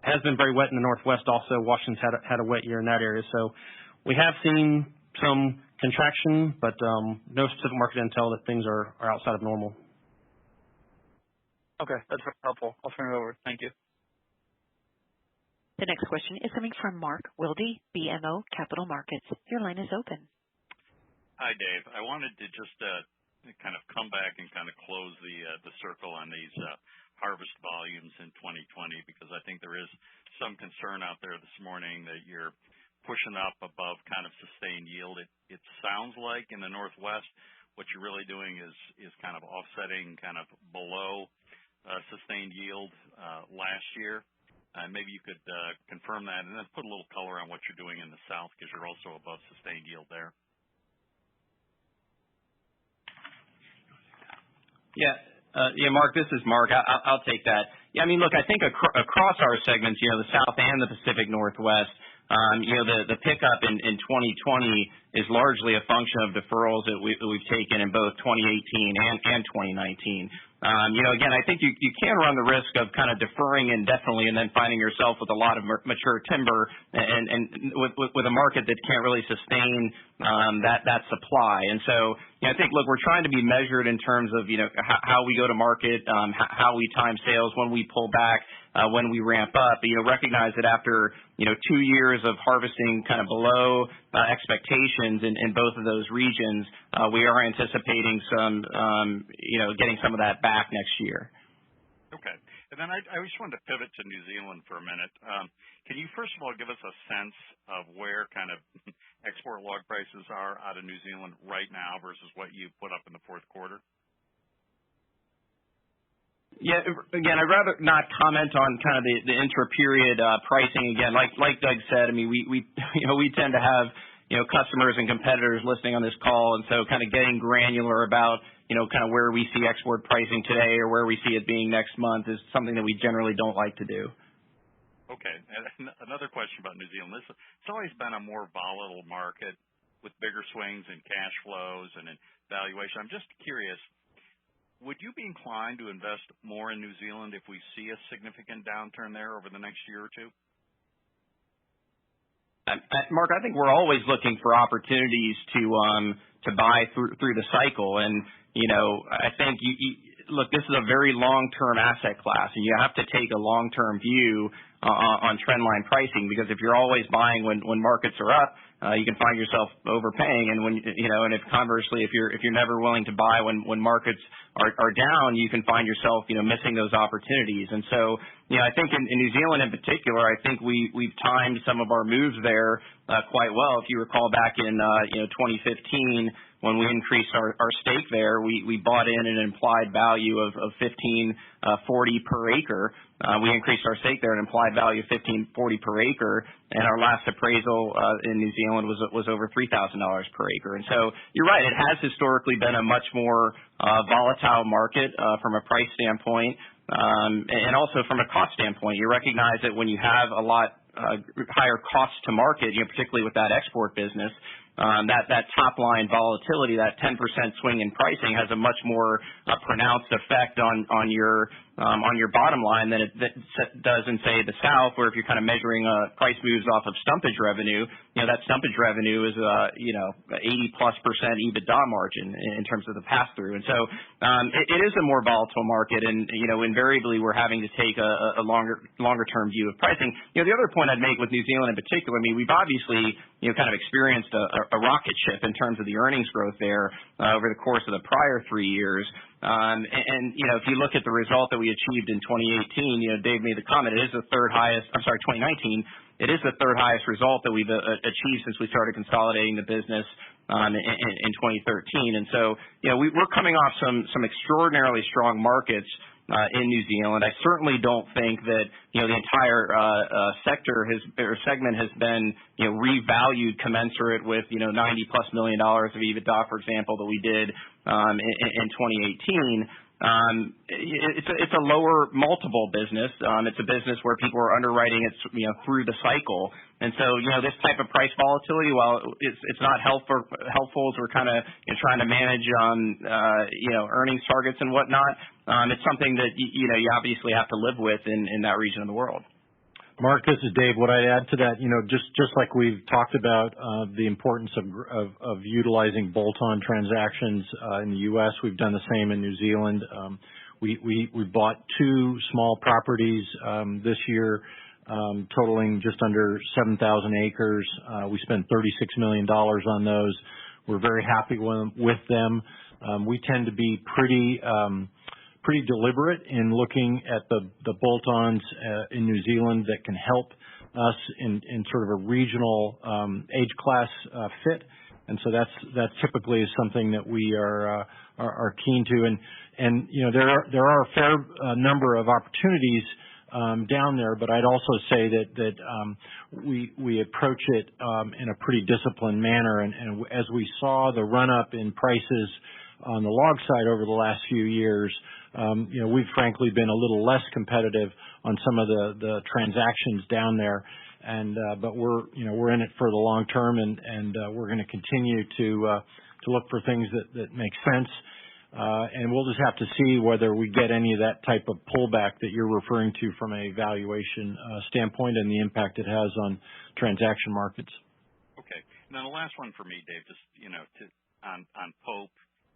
has been very wet in the Northwest also. Washington's had a wet year in that area. So we have seen some contraction, but no specific market intel that things are outside of normal.
Okay, that's helpful. I'll turn it over. Thank you.
The next question is coming from Mark Wilde, BMO Capital Markets. Your line is open.
Hi, Dave. I wanted to just kind of come back and kind of close the circle on these harvest volumes in 2020 because I think there is some concern out there this morning that you're pushing up above kind of sustained yield. It sounds like in the Northwest what you're really doing is kind of offsetting kind of below sustained yield last year. Maybe you could confirm that and then put a little color on what you're doing in the South because you're also above sustained yield there.
Yeah, Mark, this is Mark. I'll take that. Yeah, I mean, look, I think across our segments, the South and the Pacific Northwest, The pickup in 2020 is largely a function of deferrals that we've taken in both 2018 and 2019. Again, I think you can run the risk of kind of deferring indefinitely and then finding yourself with a lot of mature timber and with a market that can't really sustain that supply. And so, I think, look, we're trying to be measured in terms of, how we go to market, how we time sales, when we pull back, when we ramp up. Recognize that after, 2 years of harvesting kind of below expectations in both of those regions, we are anticipating some, getting some of that back next year.
Okay. And then I just wanted to pivot to New Zealand for a minute. Can you first of all give us a sense of where kind of export log prices are out of New Zealand right now versus what you put up in the fourth quarter?
Yeah, again, I'd rather not comment on kind of the intra-period pricing. Again, like Doug said, I mean, we tend to have, customers and competitors listening on this call, and so kind of getting granular about, kind of where we see export pricing today or where we see it being next month is something that we generally don't like to do.
Okay. And another question about New Zealand. It's always been a more volatile market with bigger swings in cash flows and in valuation. I'm just curious, would you be inclined to invest more in New Zealand if we see a significant downturn there over the next year or two?
Mark, I think we're always looking for opportunities to buy through the cycle, and I think look, this is a very long-term asset class, and you have to take a long-term view on trendline pricing, because if you're always buying when markets are up, you can find yourself overpaying, and and if conversely, if you're never willing to buy when markets are down, you can find yourself missing those opportunities. And so I think in New Zealand in particular, I think we've timed some of our moves there quite well. If you recall back in 2015, when we increased our stake there, we bought in an implied value of $15.40 per acre. We increased our stake there, an implied value of $15.40 per acre, and our last appraisal in New Zealand was over $3,000 per acre. And so you're right, it has historically been a much more volatile market from a price standpoint, and also from a cost standpoint. You recognize that when you have a lot higher cost to market, particularly with that export business, that top line volatility, that 10% swing in pricing has a much more pronounced effect on your bottom line than it does in, say, the South, where if you're kind of measuring price moves off of stumpage revenue, that stumpage revenue is 80+% EBITDA margin in terms of the pass through. And so it is a more volatile market, and invariably we're having to take a longer term view of pricing. The other point I'd make with New Zealand in particular, I mean, we've obviously kind of experienced a rocket ship in terms of the earnings growth there over the course of the prior 3 years. And if you look at the result that we achieved in 2018, Dave made the comment, it is the third highest, 2019, it is the third highest result that we've achieved since we started consolidating the business in 2013. And so, we're coming off some extraordinarily strong markets in New Zealand. I certainly don't think that the entire segment has been revalued commensurate with $90+ million of EBITDA, for example, that we did in 2018. It's a lower multiple business. It's a business where people are underwriting it through the cycle. And so this type of price volatility, while it's not helpful as we're kind of trying to manage earnings targets and whatnot, it's something that you obviously have to live with in that region of the world.
Mark, this is Dave. What I'd add to that, just like we've talked about the importance of utilizing bolt-on transactions in the U.S., we've done the same in New Zealand. We bought 2 small properties this year, totaling just under 7,000 acres. We spent $36 million on those. We're very happy with them. We tend to be pretty deliberate in looking at the bolt-ons in New Zealand that can help us in sort of a regional age class fit, and so that typically is something that we are keen to. And there are a fair number of opportunities down there, but I'd also say that we approach it in a pretty disciplined manner. And as we saw the run up in prices on the log side over the last few years, we've frankly been a little less competitive on some of the transactions down there. but we're in it for the long term, and we're going to continue to look for things that make sense. And we'll just have to see whether we get any of that type of pullback that you're referring to from a valuation standpoint and the impact it has on transaction markets.
Okay. And then the last one for me, Dave, just, on Pope,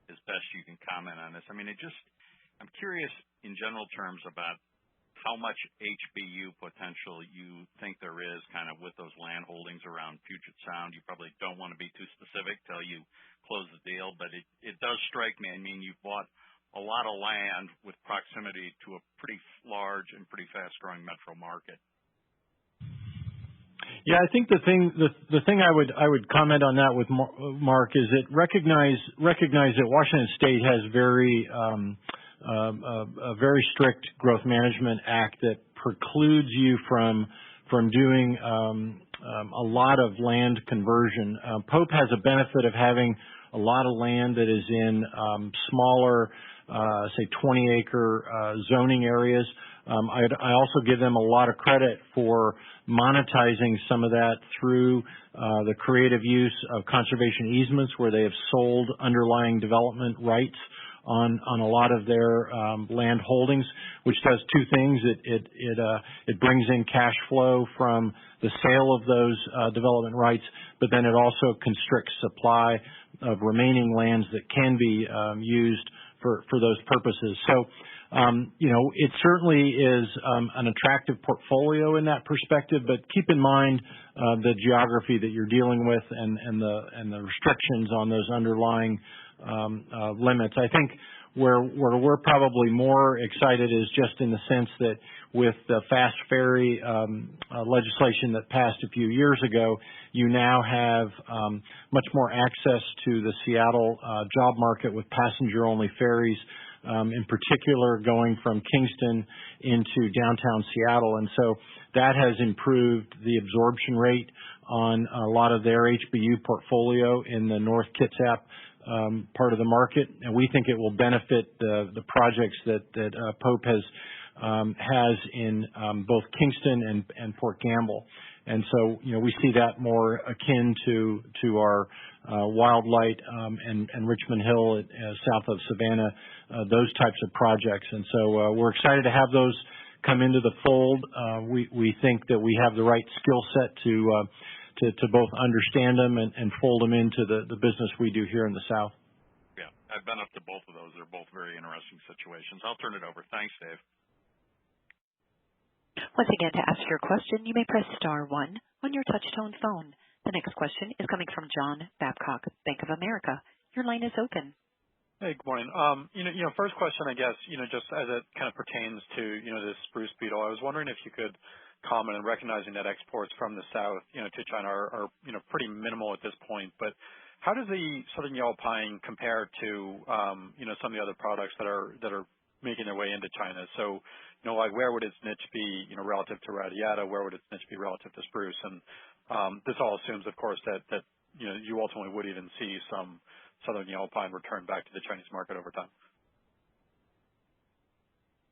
as best you can comment on this. I mean, I'm curious in general terms about how much HBU potential you think there is kind of with those land holdings around Puget Sound. You probably don't want to be too specific till you close the deal, but it does strike me. I mean, you've bought a lot of land with proximity to a pretty large and pretty fast-growing metro market.
Yeah, I think the thing I would comment on that with Mark is that recognize that Washington State has a very strict growth management act that precludes you from doing a lot of land conversion. Pope has a benefit of having a lot of land that is in smaller, say 20-acre zoning areas. I also give them a lot of credit for monetizing some of that through the creative use of conservation easements, where they have sold underlying development rights on a lot of their land holdings, which does two things. It brings in cash flow from the sale of those development rights, but then it also constricts supply of remaining lands that can be used for those purposes. So, it certainly is an attractive portfolio in that perspective, but keep in mind the geography that you're dealing with and the restrictions on those underlying limits. I think where we're probably more excited is just in the sense that with the fast ferry legislation that passed a few years ago, you now have much more access to the Seattle job market with passenger-only ferries, in particular going from Kingston into downtown Seattle. And so that has improved the absorption rate on a lot of their HBU portfolio in the North Kitsap part of the market, and we think it will benefit the projects that Pope has in both Kingston and Port Gamble. And so, we see that more akin to our Wildlight and Richmond Hill south of Savannah, those types of projects. And so we're excited to have those come into the fold. We think that we have the right skill set to both understand them and fold them into the business we do here in the South.
Yeah, I've been up to both of those. They're both very interesting situations. I'll turn it over. Thanks, Dave.
Once again, to ask your question, you may press *1 on your touch-tone phone. The next question is coming from John Babcock, Bank of America. Your line is open.
Hey, good morning. First question, I guess, just as it kind of pertains to, this spruce beetle, I was wondering if you could comment on recognizing that exports from the South, to China are pretty minimal at this point. But how does the southern yellow pine compare to, some of the other products that are making their way into China? So, like where would its niche be, relative to radiata? Where would its niche be relative to spruce? And this all assumes, of course, that you ultimately would even see some southern yellow pine return back to the Chinese market over time.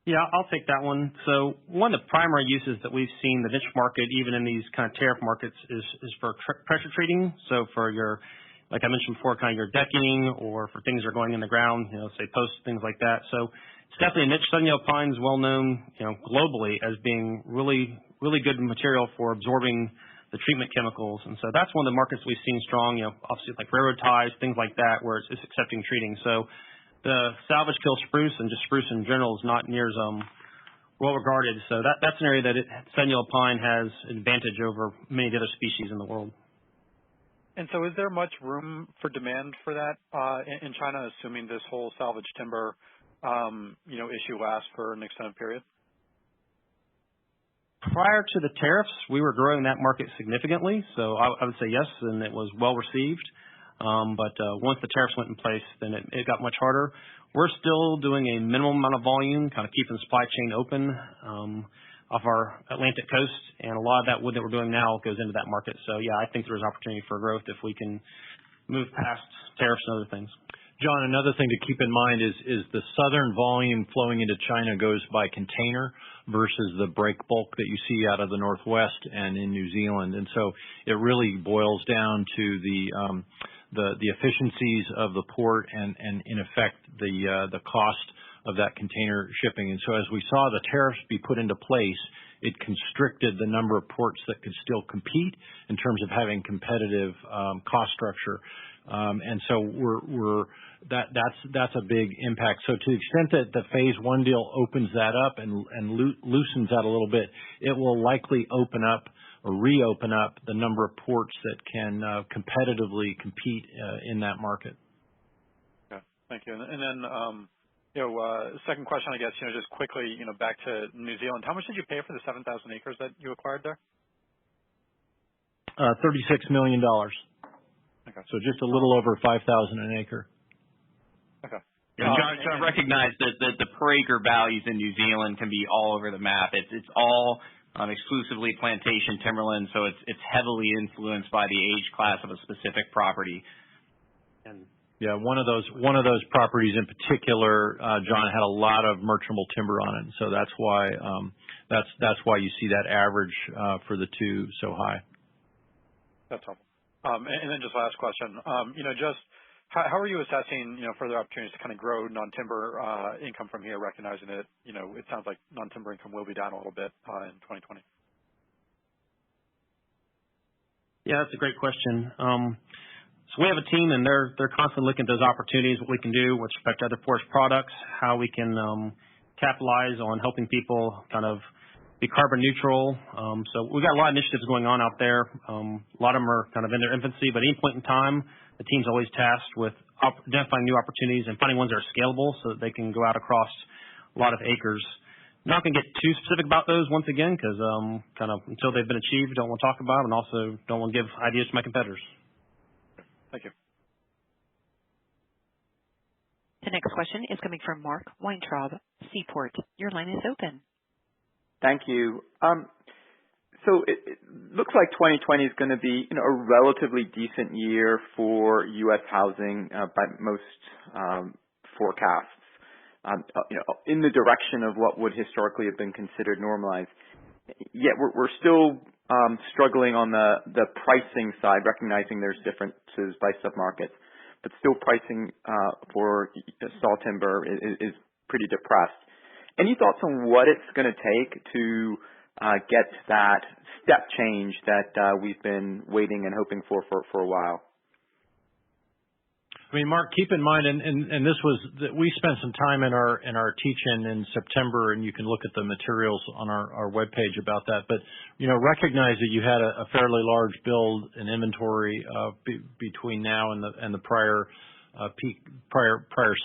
Yeah, I'll take that one. So one of the primary uses that we've seen the niche market, even in these kind of tariff markets, is for pressure treating. So for your, like I mentioned before, kind of your decking, or for things that are going in the ground, say posts, things like that. So it's definitely a niche. Southern yellow pine is well known, globally as being really, really good material for absorbing the treatment chemicals. And so that's one of the markets we've seen strong, obviously like railroad ties, things like that, where it's accepting treating. So the salvage kill spruce and just spruce in general is not near as well regarded. So that's an area that southern yellow pine has advantage over many of the other species in the world.
And so is there much room for demand for that in China, assuming this whole salvage timber issue lasts for an extended period?
Prior to the tariffs, we were growing that market significantly. So I would say yes, and it was well received. But once the tariffs went in place, then it got much harder. We're still doing a minimum amount of volume, kind of keeping the supply chain open off our Atlantic coast, and a lot of that wood that we're doing now goes into that market. So yeah, I think there's opportunity for growth if we can move past tariffs and other things.
John, another thing to keep in mind is the southern volume flowing into China goes by container versus the break bulk that you see out of the Northwest and in New Zealand. And so it really boils down to the efficiencies of the port and in effect the cost of that container shipping. And so as we saw the tariffs be put into place, it constricted the number of ports that could still compete in terms of having competitive cost structure. And so that's a big impact. So to the extent that the Phase 1 deal opens that up and loosens that a little bit, it will likely open up or reopen up the number of ports that can competitively compete in that market.
Okay, thank you. And then, second question, I guess, just quickly, back to New Zealand. How much did you pay for the 7,000 acres that you acquired there?
$36 million.
Okay.
So just a little over $5,000 an acre.
Okay.
John, recognize that the per acre values in New Zealand can be all over the map. It's all exclusively plantation timberland, so it's heavily influenced by the age class of a specific property.
And yeah, one of those properties in particular, John, had a lot of merchantable timber on it, so that's why you see that average for the two so high.
That's helpful. And then just last question, just how are you assessing, further opportunities to kind of grow non-timber income from here, recognizing that, it sounds like non-timber income will be down a little bit in 2020?
Yeah, that's a great question. So we have a team, and they're constantly looking at those opportunities, what we can do with respect to other forest products, how we can capitalize on helping people kind of be carbon neutral. So we've got a lot of initiatives going on out there. A lot of them are kind of in their infancy, but at any point in time, the team's always tasked with identifying new opportunities and finding ones that are scalable so that they can go out across a lot of acres. I'm not going to get too specific about those once again because kind of until they've been achieved, don't want to talk about them, and also don't want to give ideas to my competitors.
Thank you.
The next question is coming from Mark Weintraub, Seaport. Your line is open.
Thank you. So it looks like 2020 is going to be, a relatively decent year for U.S. housing by most forecasts. In the direction of what would historically have been considered normalized. Yet we're still struggling on the pricing side, recognizing there's differences by submarkets, but still pricing for saw timber is pretty depressed. Any thoughts on what it's going to take to get that step change that we've been waiting and hoping for a while?
I mean, Mark, keep in mind, and this was we spent some time in our teach-in in September, and you can look at the materials on our webpage about that. But recognize that you had a fairly large build in inventory between now and the prior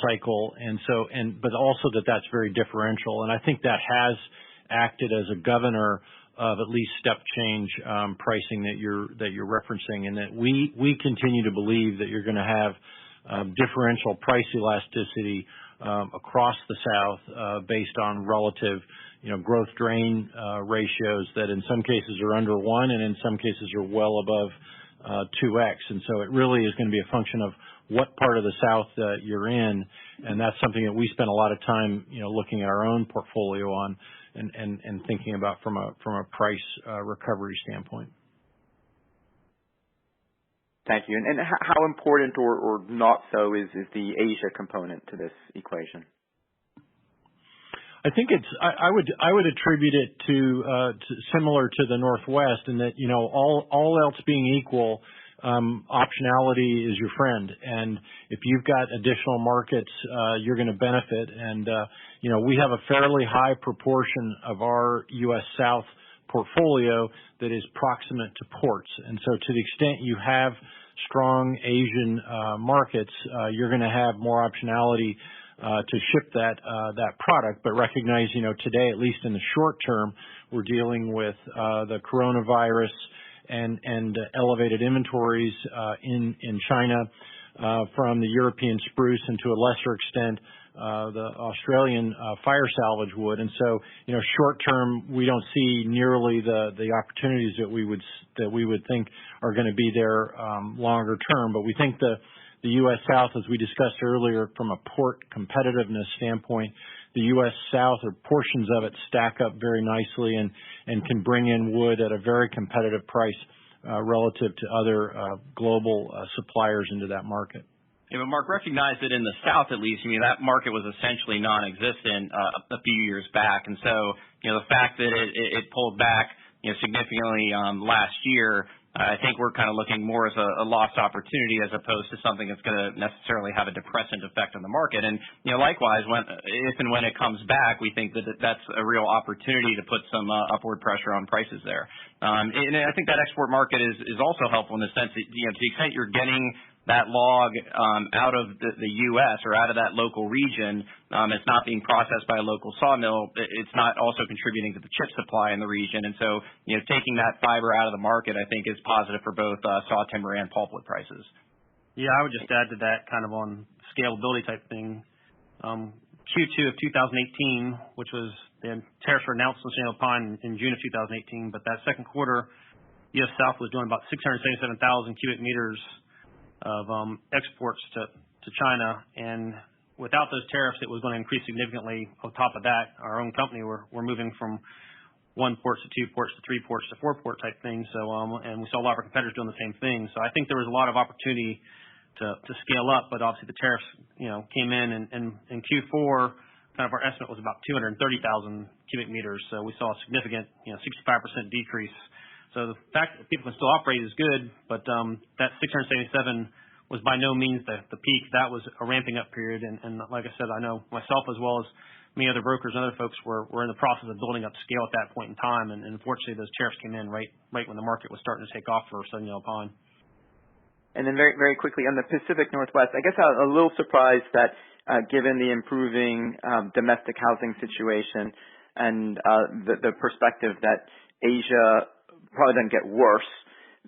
cycle, but also that's very differential, and I think that has acted as a governor of at least step change pricing that you're referencing, and that we continue to believe that you're going to have differential price elasticity across the South based on relative, growth drain ratios that in some cases are under 1 and in some cases are well above 2x. And so it really is going to be a function of what part of the South you're in, and that's something that we spend a lot of time, looking at our own portfolio on and thinking about from a price recovery standpoint.
Thank you. And how important or not so is the Asia component to this equation?
I think I would attribute it to similar to the Northwest in that, all else being equal, optionality is your friend. And if you've got additional markets, you're going to benefit. And, we have a fairly high proportion of our U.S. South portfolio that is proximate to ports. And so to the extent you have strong Asian markets, you're going to have more optionality to ship that product. But recognize, today, at least in the short term, we're dealing with the coronavirus and elevated inventories in China from the European spruce and to a lesser extent the Australian fire salvage wood. And so, short term, we don't see nearly the opportunities that we would think are going to be there longer term. But we think the U.S. South, as we discussed earlier, from a port competitiveness standpoint, the U.S. South or portions of it stack up very nicely and can bring in wood at a very competitive price relative to other global suppliers into that market.
Yeah, but Mark, recognize that in the South, at least, that market was essentially non-existent a few years back, and so the fact that it pulled back significantly last year, I think we're kind of looking more as a lost opportunity as opposed to something that's going to necessarily have a depressant effect on the market. And likewise, if and when it comes back, we think that that's a real opportunity to put some upward pressure on prices there. And I think that export market is also helpful in the sense that to the extent you're getting that log out of the U.S. or out of that local region, it's not being processed by a local sawmill. It's not also contributing to the chip supply in the region. And so, taking that fiber out of the market, I think, is positive for both saw timber and pulpwood prices.
Yeah, I would just add to that kind of on scalability type thing. Q2 of 2018, which was the tariffs were announced on San Pine in June of 2018, but that second quarter, U.S. South was doing about 677,000 cubic meters of exports to China, and without those tariffs, it was going to increase significantly. On top of that, our own company, we're moving from 1 port to 2 ports to 3 ports to 4 port type thing. So, and we saw a lot of our competitors doing the same thing. So I think there was a lot of opportunity to scale up, but obviously the tariffs, came in, and in Q4, kind of our estimate was about 230,000 cubic meters. So we saw a significant, 65% decrease. So the fact that people can still operate is good, but that 677 was by no means the peak. That was a ramping up period, and like I said, I know myself as well as many other brokers and other folks were in the process of building up scale at that point in time, and unfortunately those tariffs came in right when the market was starting to take off for Southern Yellow Pine.
And then very, very quickly on the Pacific Northwest, I guess I was a little surprised that given the improving domestic housing situation and the perspective that Asia probably doesn't get worse,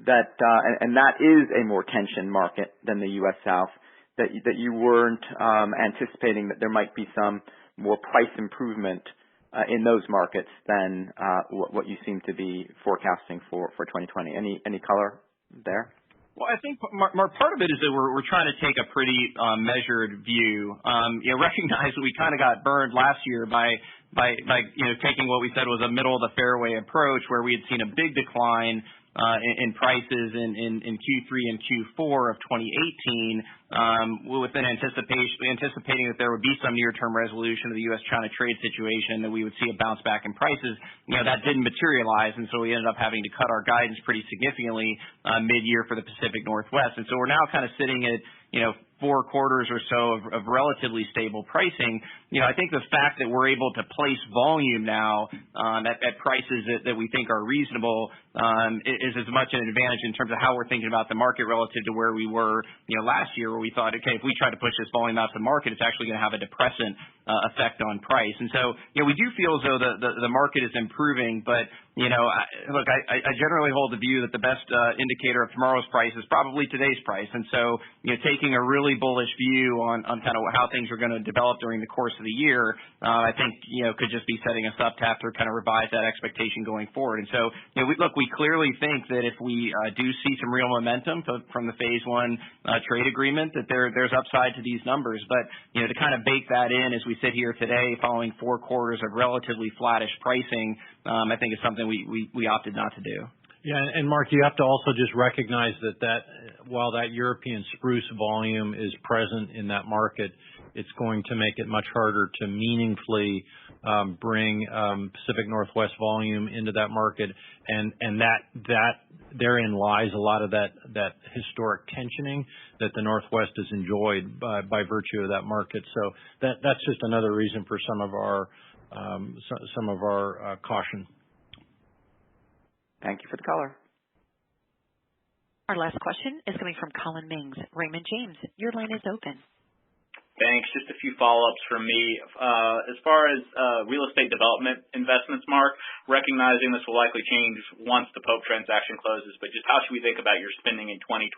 that and that is a more tension market than the U.S. South, that you weren't anticipating that there might be some more price improvement in those markets than what you seem to be forecasting for 2020. Any color there?
Well, I think Mark, part of it is that we're trying to take a pretty measured view. Recognize that we kind of got burned last year by taking what we said was a middle of the fairway approach, where we had seen a big decline in prices in Q3 and Q4 of 2018, with an anticipating that there would be some near-term resolution of the U.S.-China trade situation, that we would see a bounce back in prices. That didn't materialize, and so we ended up having to cut our guidance pretty significantly mid-year for the Pacific Northwest. And so we're now kind of sitting at 4 quarters or so of relatively stable pricing. I think the fact that we're able to place volume now at prices that we think are reasonable is as much an advantage in terms of how we're thinking about the market relative to where we were last year, where we thought, okay, if we try to push this volume out to the market, it's actually going to have a depressant effect on price. And so we do feel as though the market is improving, but look, I generally hold the view that the best indicator of tomorrow's price is probably today's price. And so taking a really bullish view on kind of how things are going to develop during the course of the year, I think could just be setting us up to have to kind of revise that expectation going forward. And so we clearly think that if we do see some real momentum from the Phase 1 trade agreement, that there's upside to these numbers. But to kind of bake that in as we sit here today, following 4 quarters of relatively flattish pricing, I think is something we opted not to do.
Yeah, and Mark, you have to also just recognize that while that European spruce volume is present in that market, it's going to make it much harder to meaningfully bring Pacific Northwest volume into that market, and that therein lies a lot of that historic tensioning that the Northwest has enjoyed by virtue of that market. So that's just another reason for some of our caution.
Thank you for the color.
Our last question is coming from Colin Mings, Raymond James. Your line is open.
Thanks. Just a few follow-ups from me. As far as real estate development investments, Mark, recognizing this will likely change once the Pope transaction closes, but just how should we think about your spending in 2020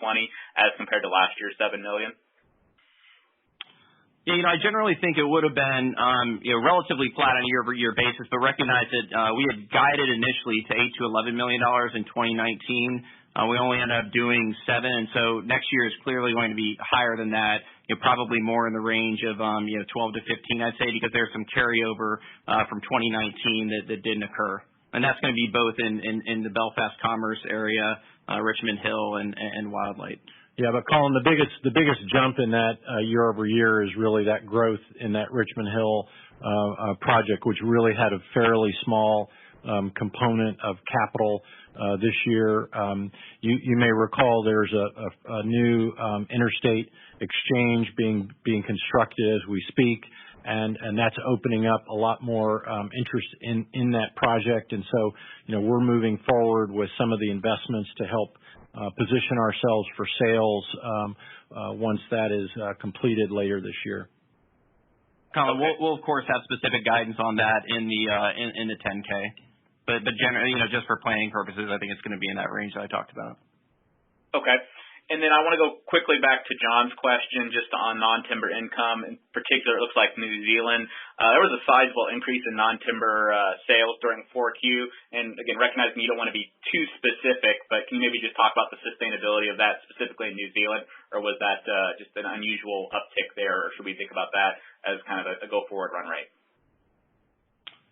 as compared to last year's $7 million?
Yeah, I generally think it would have been, relatively flat on a year-over-year basis, but recognize that we had guided initially to $8 to $11 million in 2019. We only ended up doing $7, and so next year is clearly going to be higher than that. Probably more in the range of 12 to 15, I'd say, because there's some carryover from 2019 that didn't occur, and that's going to be both in the Belfast Commerce area, Richmond Hill, and Wildlight.
Yeah, but Colin, the biggest jump in that year over year is really that growth in that Richmond Hill project, which really had a fairly small component of capital this year. You may recall there's a new interstate exchange being constructed as we speak, and that's opening up a lot more interest in that project. And so, we're moving forward with some of the investments to help position ourselves for sales once that is completed later this year.
Colin, we'll of course have specific guidance on that in the 10K, but generally, just for planning purposes, I think it's going to be in that range that I talked about. Okay.
And then I want to go quickly back to John's question just on non-timber income. In particular, it looks like New Zealand. There was a sizable increase in non-timber sales during 4Q. And again, recognizing you don't want to be too specific, but can you maybe just talk about the sustainability of that specifically in New Zealand? Or was that just an unusual uptick there, or should we think about that as kind of a go-forward run rate?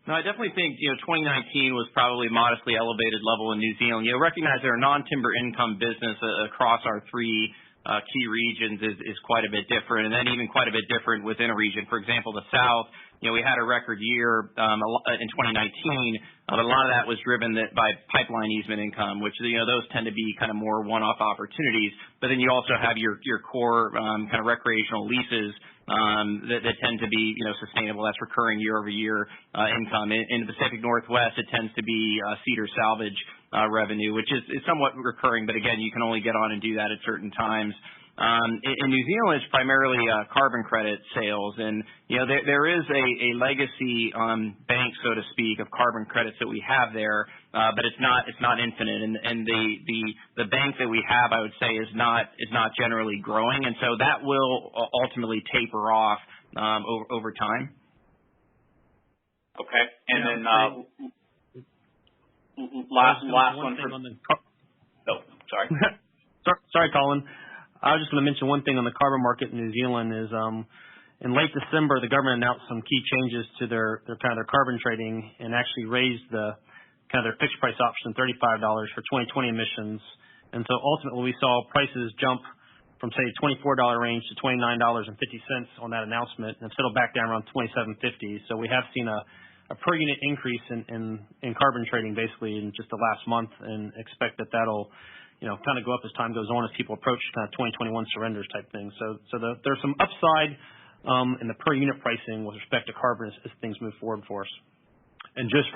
No, I definitely think 2019 was probably a modestly elevated level in New Zealand. Recognize their non-timber income business across our three key regions is quite a bit different, and then even quite a bit different within a region. For example, the South, we had a record year in 2019, but a lot of that was driven by pipeline easement income, which those tend to be kind of more one-off opportunities. But then you also have your core kind of recreational leases that tend to be sustainable. That's recurring year-over-year income. In the Pacific Northwest, it tends to be cedar salvage revenue, which is somewhat recurring, but again, you can only get on and do that at certain times. In New Zealand, it's primarily carbon credit sales, and there is a legacy bank, so to speak, of carbon credits that we have there, but it's not infinite. And the bank that we have, I would say, is not generally growing, and so that will ultimately taper off over time.
Okay, and then last one. Sorry.
Sorry, Colin. I was just going to mention one thing on the carbon market in New Zealand is in late December, the government announced some key changes to their carbon trading and actually raised their fixed price option $35 for 2020 emissions. And so ultimately we saw prices jump from say $24 range to $29.50 on that announcement, and settled back down around $27.50. So we have seen a per unit increase in carbon trading basically in just the last month, and expect that'll kind of go up as time goes on as people approach kind of 2021 surrenders type thing. So there's some upside in the per unit pricing with respect to carbon as things move forward for us.
And just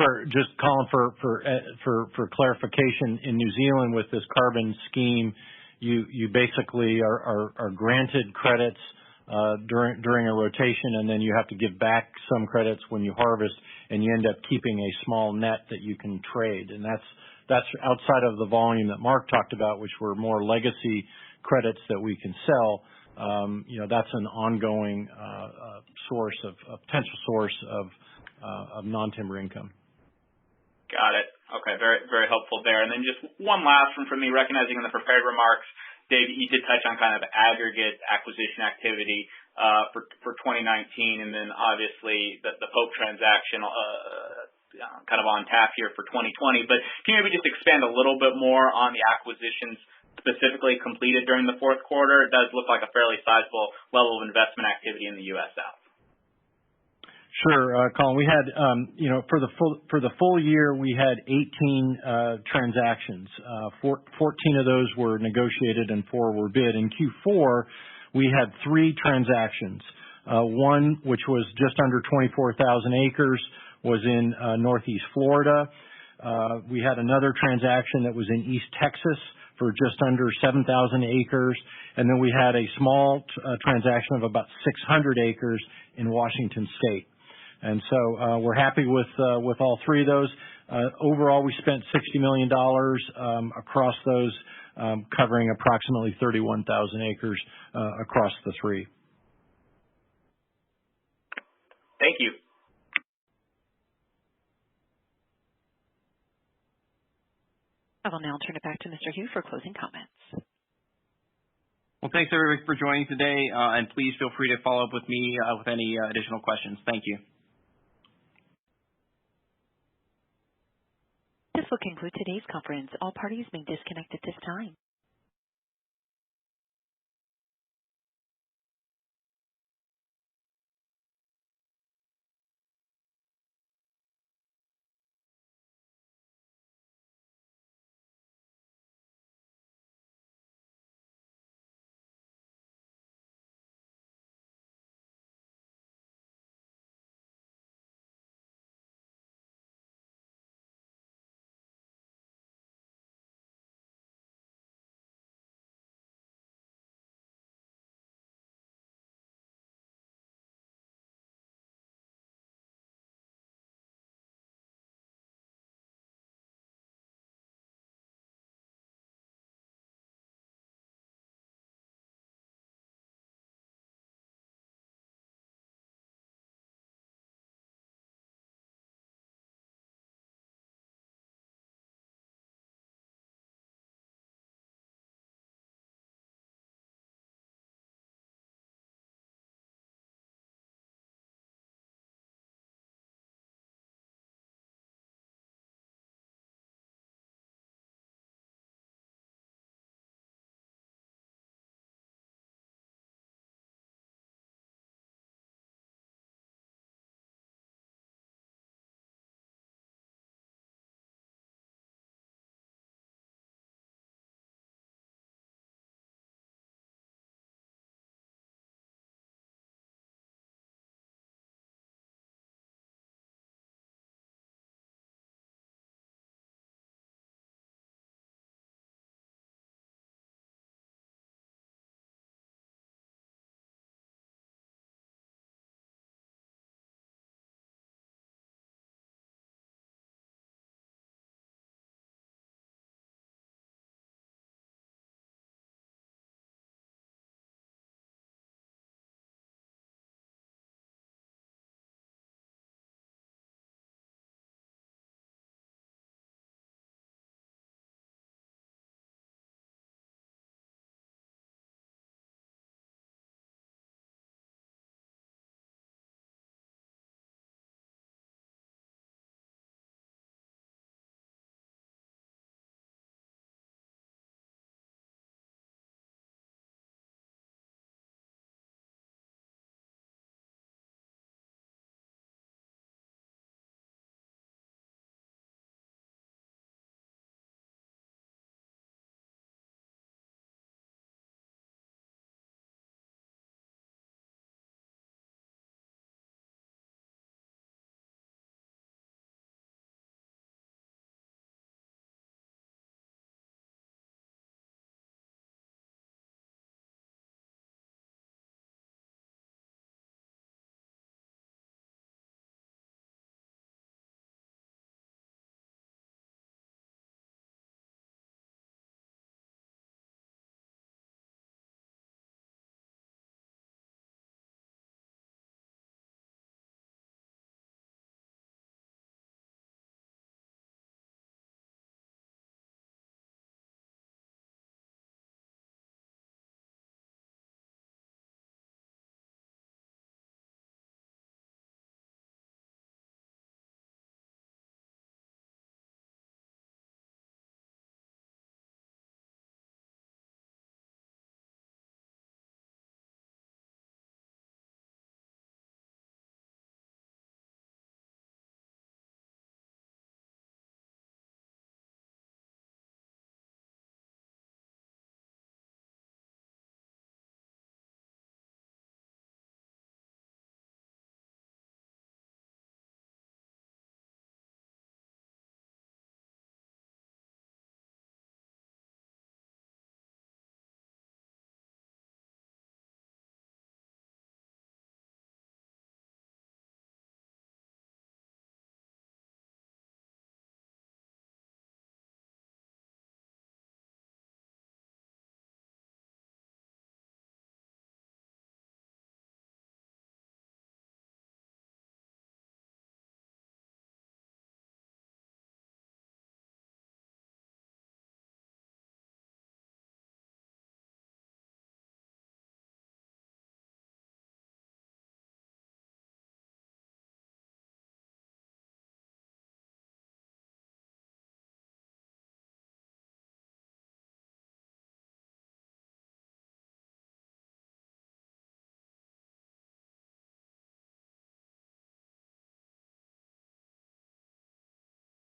Colin, for clarification, in New Zealand with this carbon scheme, you basically are granted credits during a rotation, and then you have to give back some credits when you harvest, and you end up keeping a small net that you can trade, and that's outside of the volume that Mark talked about, which were more legacy credits that we can sell. That's an ongoing potential source of non-timber income.
Got it. Okay, very, very helpful there. And then just one last one from me, recognizing in the prepared remarks, Dave, you did touch on kind of aggregate acquisition activity for 2019, and then obviously the Pope transaction kind of on tap here for 2020. But can you maybe just expand a little bit more on the acquisitions specifically completed during the fourth quarter? It does look like a fairly sizable level of investment activity in the U.S. South.
Sure, Colin. We had, for the full year, we had 18 transactions. 14 of those were negotiated and 4 were bid. In Q4, we had 3 transactions. One, which was just under 24,000 acres, was in Northeast Florida. We had another transaction that was in East Texas for just under 7,000 acres. And then we had a small transaction of about 600 acres in Washington State. And so we're happy with all 3 of those. Overall, we spent $60 million across those, covering approximately 31,000 acres across the 3.
I will now turn it back to Mr. Hu for closing comments.
Well, thanks everybody for joining today, and please feel free to follow up with me with any additional questions. Thank you.
This will conclude today's conference. All parties may disconnect at this time.